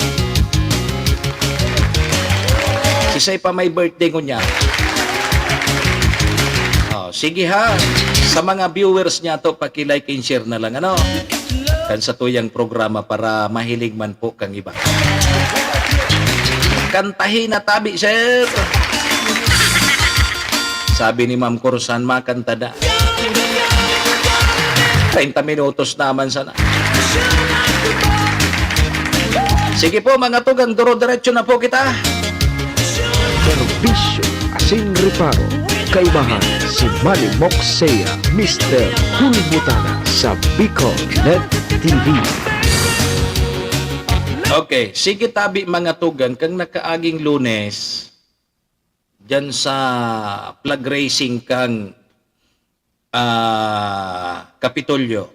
Speaker 6: Isa'y pa may birthday ngunyan. Oh, sige ha, sa mga viewers niya to, paki-like and share na lang, ano? Kan sa tuyang programa para mahilig man po kang iba. Kantahin na tabi, sir. Sabi ni Ma'am Corsan, makanta na. 30 minutos naman sana. Sige po mga tugang, duro-diretso na po kita.
Speaker 3: Serbisyo asin Riparo. Kaibahan si Manny Moxea, Mr. Hulbutana sa Bicol Net TV.
Speaker 6: Okay, sige tabi mga tugan, kang nakaaging Lunes, dyan sa flag racing kang Kapitolyo,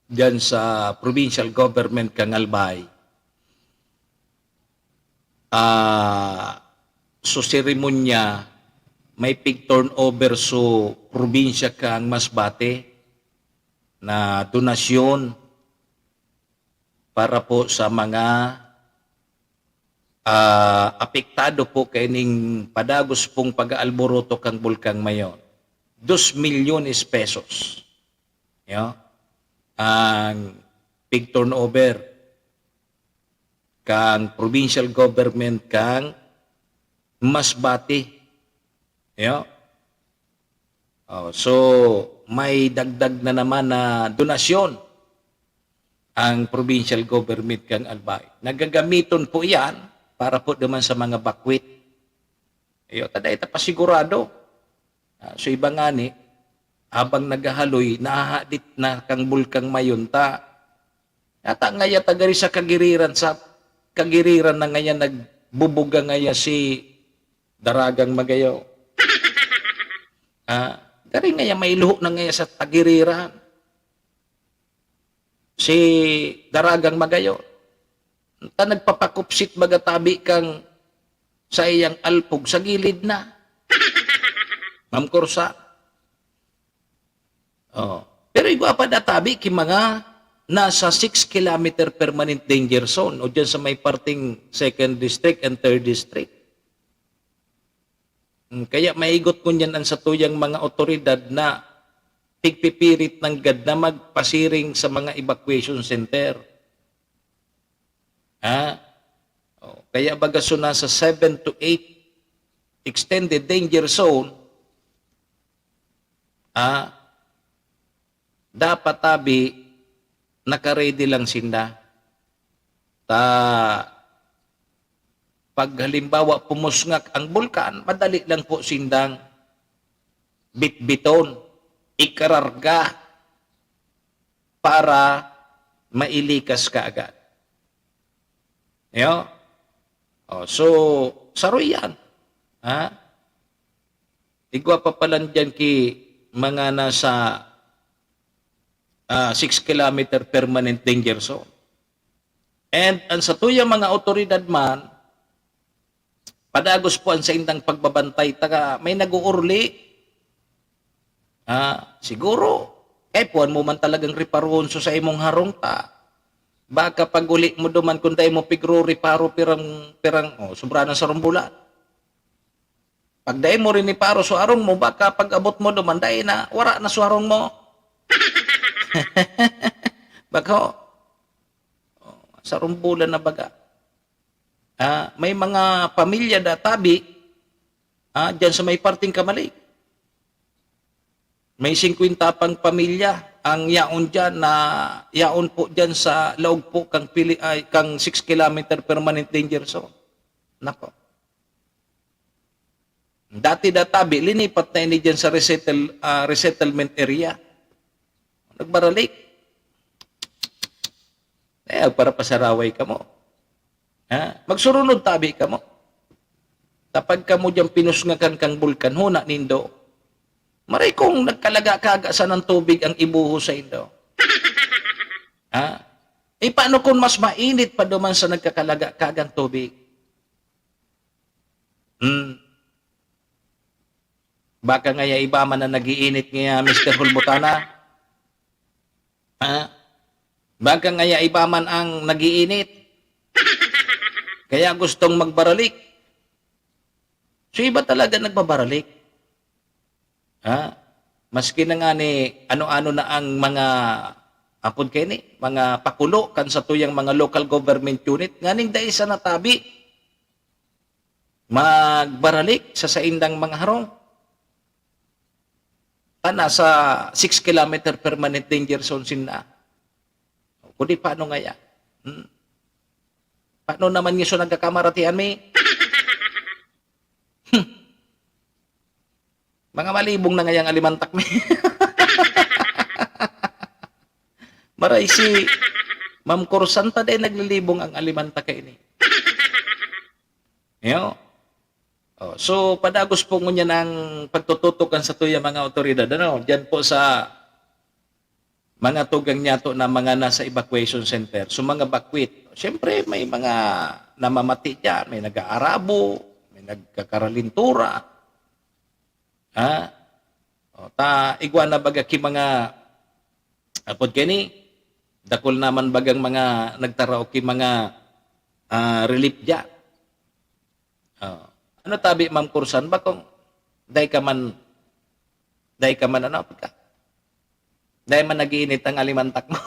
Speaker 6: dyan sa provincial government kang Albay. So seremonya, may pig turnover so probinsya kang Masbate na donasyon para po sa mga apektado po kaining padagos pong pag-aalboroto kang Bulkang Mayon. 2 milyones pesos. Yo? Ang pig turnover kang provincial government kang Masbate. Yo? Oh, so may dagdag na naman na donasyon ang provincial government kang Albay. Nagagamiton po yan para po naman sa mga bakwit. Ayo, taday ta pasigurado. So iba nga ni, habang naghahaloy, nahahadit na kang Bulkang Mayon ta. Ata ngaya tagari sa kagiriran na ngaya nagbubuga ngaya si Daragang Magayo. Dari ngaya may luho na ngaya sa tagiriran. Si Daragang Magayo. Ta nagpapakupsit magatabi kang sa iyang alpog sa gilid na. Ma'am Corsa. Oh. Pero iba pa databi ki mga nasa 6 kilometer permanent danger zone o dyan sa may parting 2nd district and 3rd district. Kaya maigot ko niyan ang satuyang mga otoridad na pigpipirit ng GAD na magpasiring sa mga evacuation center. Kaya bagaso na sa 7 to 8 extended danger zone, dapat tabi naka-ready lang sinda. Pag halimbawa pumusngak ang bulkan, madali lang po sindang bitbiton, ikararga para mailikas ka agad. Yo? So, saroy yan. Igwa pa pala dyan ki mga nasa 6 kilometer permanent danger zone. And ang sa tuyang mga otoridad man, padagos po ang sa indang pagbabantay, may nag-uurli. Siguro, puan mo man talagang riparonso sa imong harong ta. Baka pag uli mo duman kung tayo mo pigruri paro pirang sobra na sa rumbulan. Pag dahil mo rin ni paro sa arong mo, baka pag abot mo duman dahil na wara na sa arong mo. Baka sa rumbulan na baga. May mga pamilya da tabi dyan sa may parting Kamali. May 50 pang pamilya ang yaon dyan na yaon po dyan sa laog po kang 6 kilometer permanent danger zone. Nako. Dati databi, linipat na ini dyan sa resettlement area. Nagbaralik. Para pasaraway ka mo. Magsurunod tabi ka mo. Tapag ka mo dyan pinusngakan kang bulkan, huna nindo. Maray kung nagkalaga-kaga sa ng tubig ang ibuho sa indo. Paano kung mas mainit pa duman sa nagkakalaga-kagang tubig? Baka ngaya iba man na nagiinit ngaya Mr. Hulbutana? Baka ngaya iba man ang nagiinit? Kaya gustong magbaralik? So iba talaga nagbabaralik? Maski na nga ni ano-ano na ang mga apod kay ni, mga pakulo kan sa tuyang mga local government unit, nganing dahil sa natabi, magbaralik sa saindang mga harong. Nasa 6 kilometer permanent danger zone sina. Kundi paano nga yan? Paano naman nga so nagkakamaratihan mi? Mga malibong na ngayang alimantak mi. Maray si Ma'am Corsanta day naglilibong ang alimantak kay ni. So padagos po ngunya ng pagtututukan sa tuya mga otoridad. Diyan po sa mga tugang nyato na mga nasa evacuation center. So mga bakwit. Siyempre may mga namamati dyan. May nag-aarabo, may nagkakaralintura. Igwa na baga ki mga apod kini dakol naman bagang mga nagtaraw ki mga relief dyan. Ano tabi Ma'am Kursan ba kung day ka man ano ka? Day man nagiinit ang alimantak mo.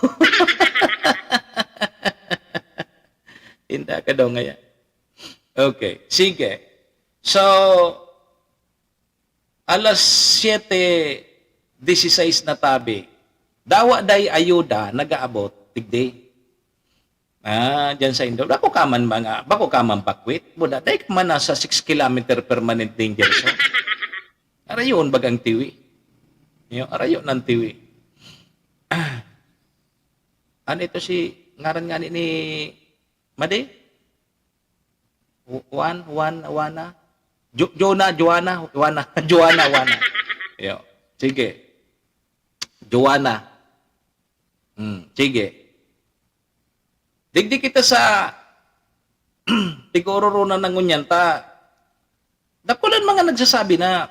Speaker 6: Hinda ka daw ngayon. Okay, sige. So, alas 7:16 na tabi. Dawa day ayuda nagaabot tigdi. Diyan sa Indo. Bako kaman bakwit. Buda day ka man nasa 6 kilometer permanent danger zone. Arayon bagang tiwi. Arayon ng tiwi. Ano ito si ngaran nga ni Madi? Wana? Joanna. Sige. Joanna. Sige. Digdi kita sa tigororo na nangunyan ta. Dakulan mga nagsasabi na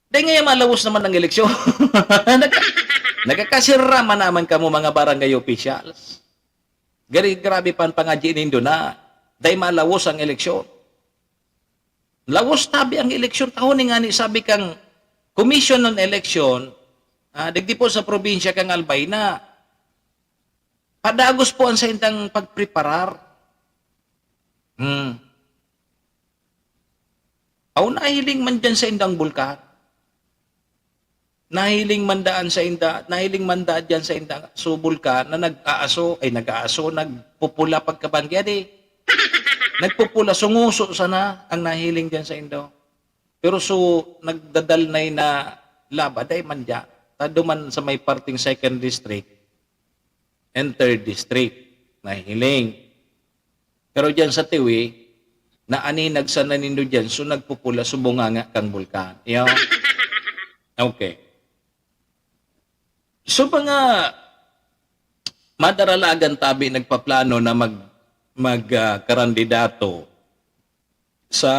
Speaker 6: dahil ngayon malawos naman ng eleksyon. Nagkakasirama naman kamo mga barangay officials. Grabe pan pangadji nindo na dahil malawos ang eleksyon. Lawos tabi ang eleksyon. Tahon nga ni sabi kang Commission on Election, digdi po sa probinsya kang Albay na padagos po ang sa indang pagpreparar. Nahiling man dyan sa indang bulkan. Nahiling mandaan dyan sa indang bulkan na nagpupula pagkabangya nagpupula, sunguso sana ang nahiling dyan sa Indo. Pero nagdadalnay na laba, day man dyan. Taduman sa may parting 2nd District and 3rd District, nahiling. Pero dyan sa Tiwi, na aninag sa nanindo dyan, so nagpupula, subunganga kang bulkan. Okay. So mga madaralagan tabi nagpaplano na magkandidato sa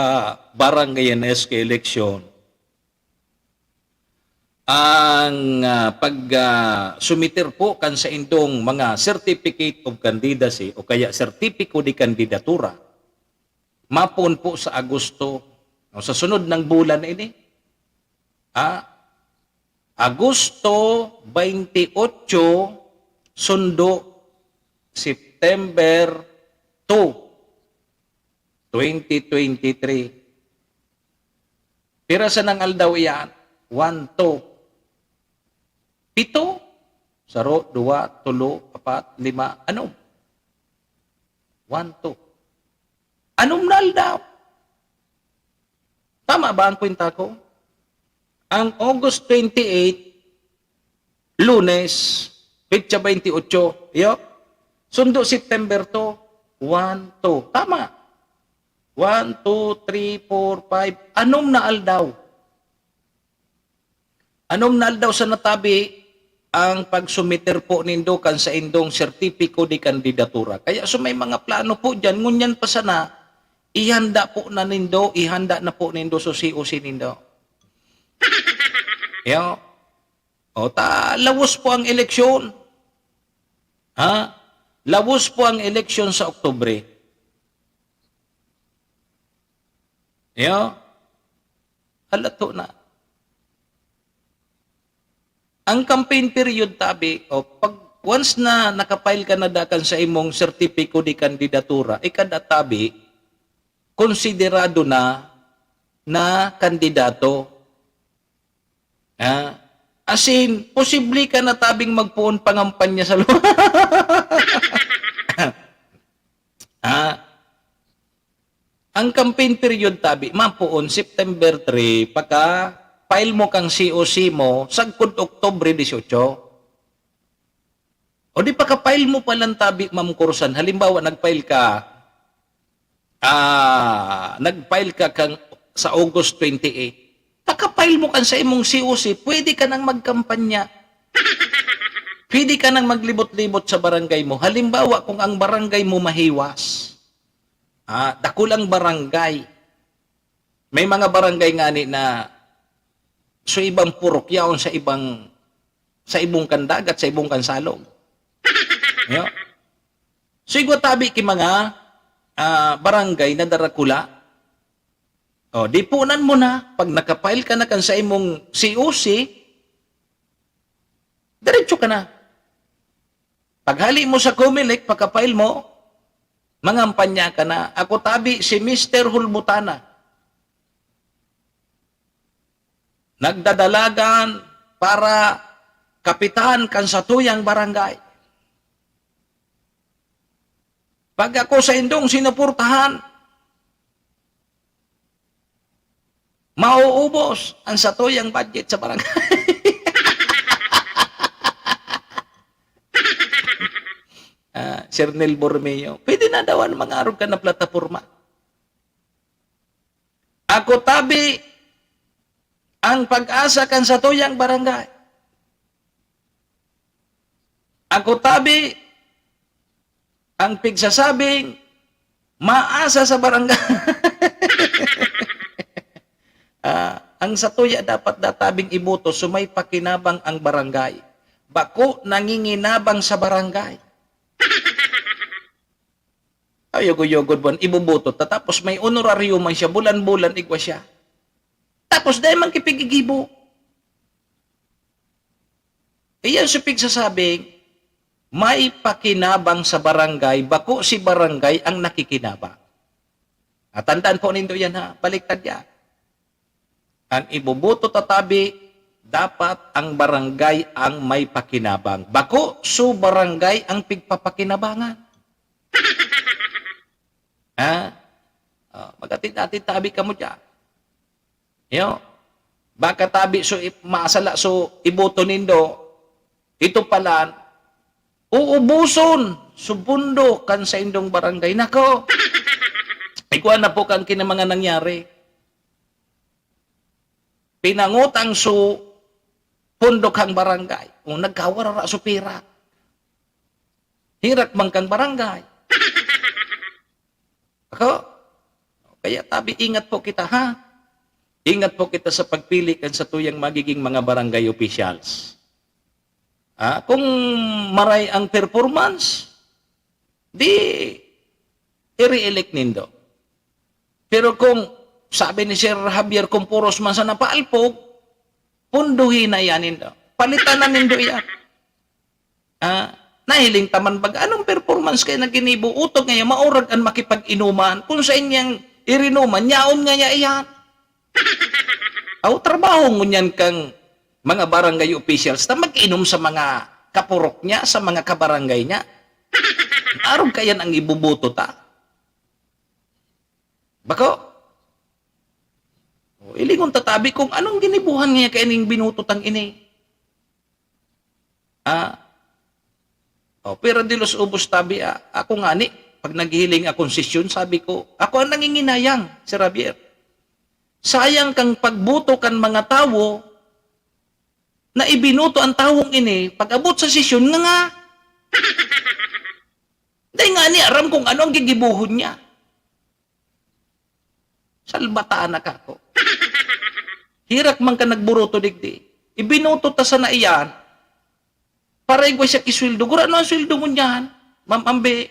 Speaker 6: barangay NSK election. ang sumiter po kan sa indong mga certificate of candidacy o kaya sertipiko di kandidatura, mapon po sa Agosto, o sa sunod ng bulan ini, Agosto 28, sundo September 2, 2023. Pirasan ng aldaw yan, 1, 2, 7, 0, 2, 3, 4, 5, ano? 1, 2. Anong naldaw? Tama ba ang kwenta ko? Ang August 28, Lunes, petsa 28, yo? Sundo September 2, 1, 2. Tama. 1, 2, 3, 4, 5. Anong naaldaw? Anong naaldaw sa natabi ang pagsumiter po nindo kan sa indong sertipiko di kandidatura? Kaya may mga plano po dyan, ngunyan pa sana, ihanda na po nindo sa COC nindo. Yo. Lawos po ang eleksyon. Lawos po ang eleksyon sa Oktubre. Yo. Halato na. Ang campaign period tabi, pag once na nakapile ka na dakan sa imong sertipiko di kandidatura, ikada tabi, konsiderado na kandidato. As in, posible ka na tabing magpuon pangampanya sa luwa. Ang campaign period tabi, mapuon September 3, pagka file mo kang COC mo, sagkod Oktobre 18. O di pagka-file mo palang tabi, Ma'am Kursan, halimbawa nag-file ka kang sa August 28. Pagka-file mo kan sa imong COC, pwede ka nang magkampanya. Pwede ka nang maglibot-libot sa barangay mo. Halimbawa, kung ang barangay mo mahiwas, dakulang barangay, may mga barangay nga ni na sa ibang purokyaon sa ibang kandagat, sa ibang kansalog. Yo. So tabi ki mga barangay na darakula. Di punan mo na pag nakapile ka na kan sa imong COC, diretso ka na. Paghali mo sa Comelec, pagka-file mo, mangampanya ka na. Ako tabi si Mr. Hulbutana. Nagdadalagan para kapitan kan sa tuyang barangay. Pag ako sa indong sinuportahan, mauubos ang sa tuyang budget sa barangay. Sir Nel Bormeo, pwede na daw ang mga arog ka na plataforma. Ako tabi, ang pag-asa kan sa tuyang barangay. Ako tabi, ang pigsasabing, maasa sa barangay. Ang sa tuya dapat databing iboto, sumay pakinabang ang barangay. Bako nanginginabang sa barangay. Yugod-yugod buwan, ibubuto. Tapos may honorarium man siya, bulan-bulan igwa siya. Tapos dahil man kipigigibo. Iyan sa pigsasabing, may pakinabang sa barangay, bako si barangay ang nakikinabang. At tandaan po nindo yan ha, baliktad yan. Ang ibubuto tatabi, dapat ang barangay ang may pakinabang. Bako, so barangay ang pigpapakinabangan. Magatit-atit tabi ka mo dyan. Yo, baka tabi so maasala so iboto nindo, ito pala, uubuson, subundo kan sa indong barangay. Nako, ikuha na po kan kinamanga nangyari. Pinangutang so pundok hang barangay. Kung nagkawarara so pirak. Hirak man kang barangay. Ako, kaya tabi ingat po kita ha. Ingat po kita sa pagpili kan sa tuyang magiging mga barangay officials. Kung maray ang performance, di i-re-elect nindo. Pero kung sabi ni Sir Javier, kung puros man sa napaalpog, punduhin na yan nindo. Palitan na nindo yan. Nahiling taman bag, anong performance kayo na ginibo? Utog ngayon, maurag ang makipag-inuman. Kung sa inyang irinuman, yaon nga niya iyan. Trabaho mo niyan kang mga barangay officials na mag-inom sa mga kapurok niya, sa mga kabarangay niya. Araw kayan ang ibubuto ta. Bako? Ilingon tatabi kung anong ginibuhan niya kaya ning binututang ini. Pero di los ubos tabi, ako nga ni, pag naghihiling akong sesyon, sabi ko, ako ang nanginginayang, Sir Javier. Sayang kang pagbuto kan mga tao na ibinuto ang tawong ini, pag abot sa sesyon nga. Dahil nga ni, aram kung ano ang gigibuhon niya. Salbataan na ka ko. Hirak man ka nagburuto digdi. Ibinuto ta sa naiyan, para igwa siya kiswildo. Gura no ang swildo mo niyan, Ma'am Ambe.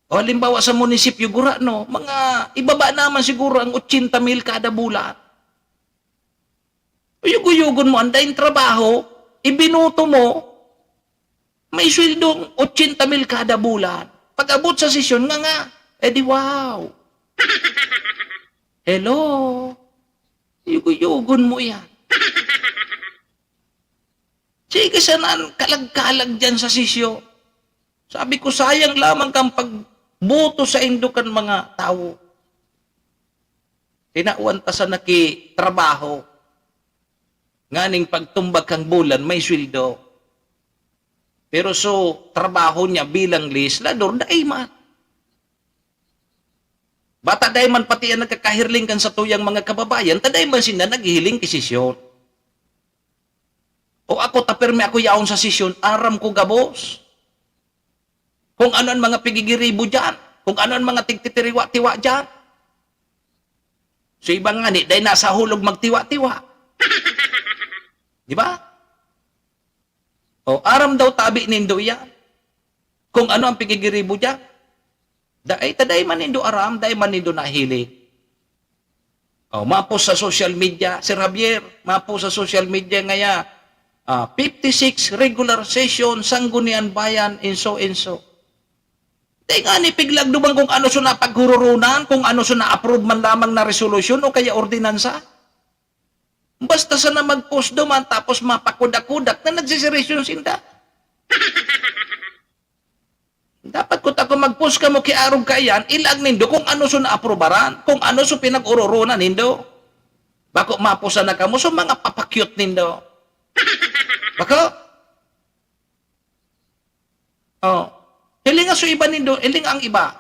Speaker 6: O halimbawa sa munisipyo, gura no, mga ibaba naman siguro ang 80,000 kada bulan. Uyug-uyugon mo, andayin trabaho, ibinuto mo, may swildong 80,000 kada bulan. Pag abot sa sesyon nga, di wow. Hello, uyug-uyugon mo yan. Sige, sanaan kalag-kalag dyan sa sisyo. Sabi ko, sayang lamang kang pagbuto sa indukan mga tao. Tinauan ta sa nakitrabaho. Nganing pagtumbag kang bulan, may sweldo. Pero so, trabaho niya bilang legislador, daiman. Bata daiman pati ang nagkakahirling kan sa tuyang mga kababayan, tadaiman sila naghihiling kisisyon. O ako, tapirme ako yaon sa sesyon, aram ko gabos. Kung ano ang mga pigigiribo dyan, kung ano ang mga tigtitiriwa-tiwa dyan. So ibang nga ni, dahil nasa hulog magtiwa-tiwa. Di ba? O aram daw tabi nindo yan. Kung ano ang pigigiribo dyan. Taday man nindo aram, dahi man nindo nahilig. O mapos sa social media, Sir Javier, mapos sa social media ngaya, 56 regular session, Sangguniang Bayan, inso. Dahil nga ni piglag dubang kung ano so na paghururunan, kung ano so na-approve man lamang na resolution o kaya ordinansa. Basta sa na mag-post duman, tapos mapakudak-kudak na nagsisiresyon sinda. Dapat kung ako mag-post ka mo kiarog ka yan, ilag nindo kung ano so na-aprobaran, kung ano so pinag-ururunan nindo. Bako mapusa na ka mo, so mga papakyut nindo. Bako? Hiling nga so iba nindo, hiling ang iba.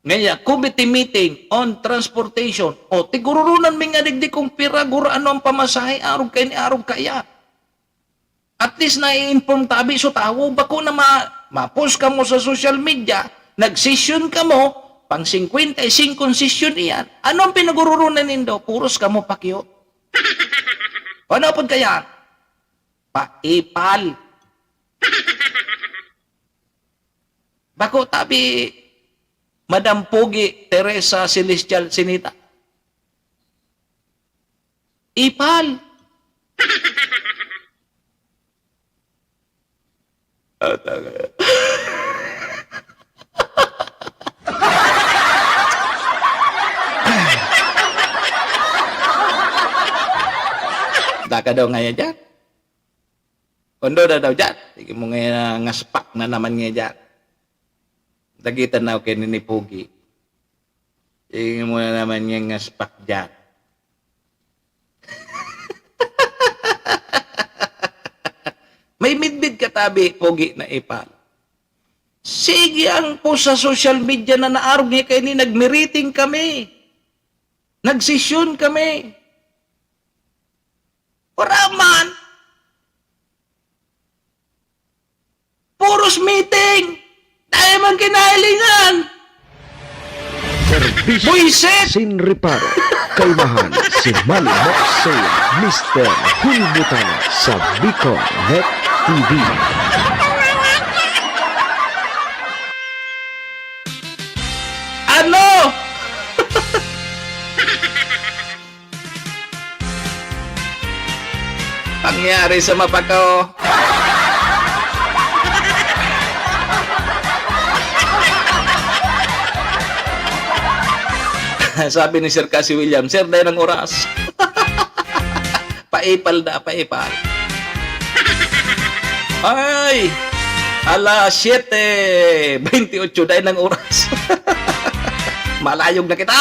Speaker 6: Ngayon, committee meeting on transportation. Tigururunan mi nga digdi kung pira, gura ano ang pamasahe, arog kayo ni arog kaya. At least na-inform tabi so tao, bako na ma-post ka mo sa social media, nag-session ka mo, pang 55 session iyan. Ano ang pinagururunan nindo? Puros ka mo pakyo. Ano po kaya? Paipal. Bako tabi, Madam Pogi Teresa Celestial Sinita. Ipal. Daka daw ngayon dyan. Kondo na daw dyan. Sige mo ngayon ngaspak na naman ngayon dyan. Dagitan na ako ni Pogi. Sige mo na naman ngayon ngaspak dyan. May midbid katabi, Pogi na ipal. Sige ang po sa social media na naarog niya kayo ni nagmiriting kami. Nagsesyon kami. Oraman. Puros meeting. Dahil man kinahilingan.
Speaker 3: Serbisyo
Speaker 6: Buisit.
Speaker 3: sin reparo. kaibahan si Manny Moxea, Mr. Hulbutan sa Bicol Net TV.
Speaker 6: Ano? Pangyari sa mapa ko. Sabi ni Sir Cassie William, Sir, dahil ng oras. Paipal na, paipal. Ay! Alas 7:28 dahil ng oras. Malayog na kita!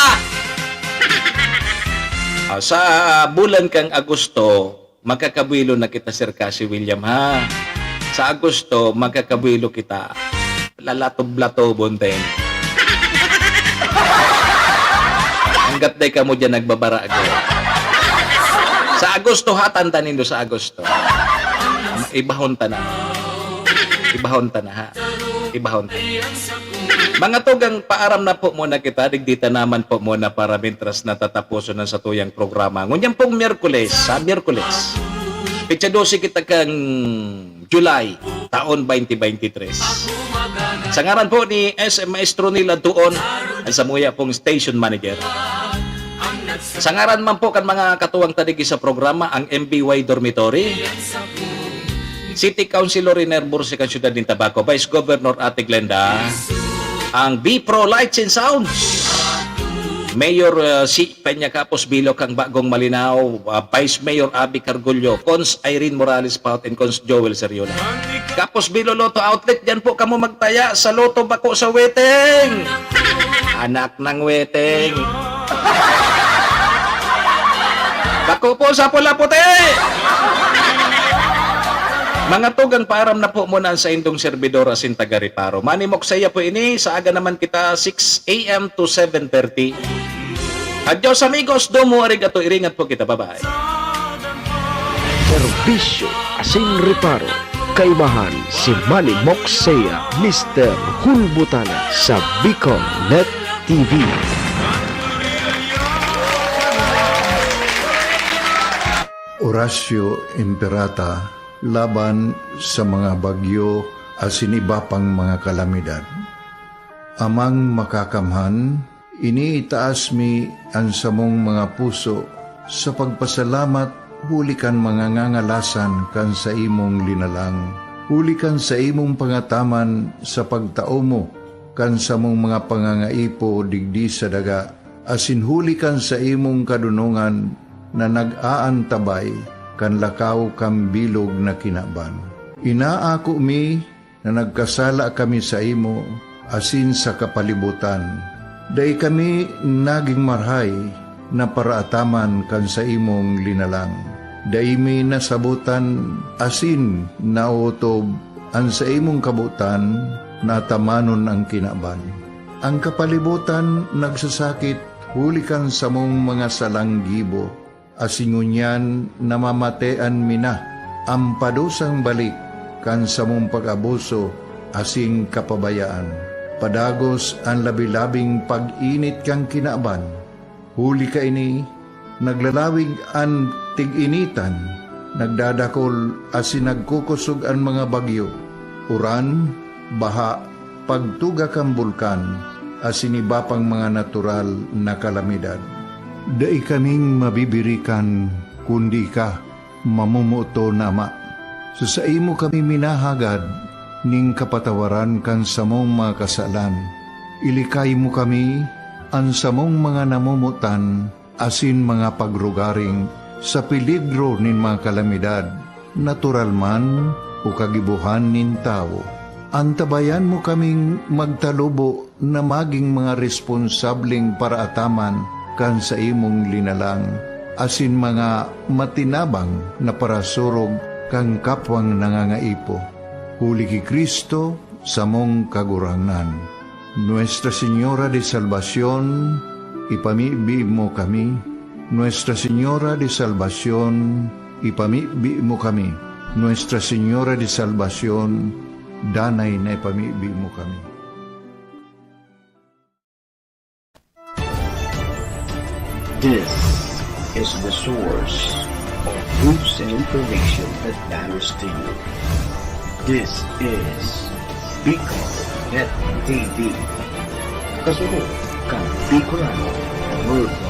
Speaker 6: Sa bulan kang Agosto, magkakabuelo na kita, Sir Cassie William, ha? Sa Agosto, magkakabuelo kita. Lalatob-latobon din. Hanggat day ka mo dyan nagbabara ako. Sa Agosto, hatanta nindo sa Agosto. Ibahon ta na. Ibahon ta na, ha? Ibahon ta. Mga tugang paaram na po muna kita, digdita naman po muna para mintras natatapuso na sa tuyang programa. Ngunyan pong Miyerkules, sa Miyerkules, pitsa 12 kita kang July, taon 2023. Sa ngaran po ni SM Maestro nila doon, ay sa muya pong station manager. Sa ngaran man po kan mga katuwang tanigi sa programa, ang MBY Dormitory, City Councilor Riner Bursican Ciudad ng Tabaco, Vice Governor Ate Glenda, ang B-Pro Lights and Sounds, Mayor C. Peña Capos Bilog, ang Bagong Malinaw, Vice Mayor Abby Cargullo, Cons Irene Morales Paut, and Cons Joel Seriola. Capos Bilo Lotto Outlet, dyan po kamo magtaya sa Lotto Bako sa Weteng. Anak ng Weteng. Bako po sa Pula Puti. Mga tugang param na po muna sa indong servidor asin taga Riparo. Manny Moxea po ini, sa aga naman kita 6 a.m. to 7:30. Adios amigos, domo arigato, iringat po kita, bye-bye.
Speaker 3: Serbisyo asin reparo, kaibahan si Manny Moxea, Mr. Hulbutan sa Bicol Net TV.
Speaker 8: Horacio Imperata laban sa mga bagyo asin iba pang mga kalamidad. Amang makakamhan, iniitaas mi ang samong mga puso sa pagpasalamat, hulikan mga ngangalasan kan sa imong linalang. Hulikan sa imong pangataman sa pagtao mo, kan sa mong mga pangangaipo digdi sa daga, asin hulikan sa imong kadunungan na nag-aantabay kan lakaw kang bilog na kinaban. Inaako mi na nagkasala kami sa imo, asin sa kapalibutan. Day kami naging marhay na paraataman kan sa imong linalang. Day mi nasabutan, asin nautob ang sa imong kabutan, natamanon ang kinaban. Ang kapalibutan nagsasakit, hulikan sa mong mga salanggibo, asingunyan namamatean mina, ang padusang balik, kan sa mong pag-abuso, asing kapabayaan. Padagos ang labi-labing pag-init kang kinaban. Huli ka ini, naglalawig ang tig-initan, nagdadakol asin nagkukusog ang mga bagyo. Uran, baha, pagtuga kang bulkan, asin iba pang mga natural na kalamidad. Dai kaming mabibirikan, kundi ka, mamumuto na ama. Sa imo kami minahagad, ning kapatawaran kan samong mga kasalan. Ilikay mo kami, ang samong mga namumutan, asin mga pagrugaring, sa peligro nin mga kalamidad, natural man o kagibuhan nin tao. Antabayan mo kaming magtalubo na maging mga responsableng paraataman kan sa imong linalang, asin mga matinabang na parasurog kang kapwang nangangaipo. Huli ki Kristo sa mong kagurangan. Nuestra Señora de Salvación, ipamibi mo kami. Nuestra Señora de Salvación, ipamibi mo kami. Nuestra Señora de Salvación, danay na ipamibi mo kami.
Speaker 3: This is the source of news and information that matters to you. This is Bicol Net TV. Kasunod kang Bicolano World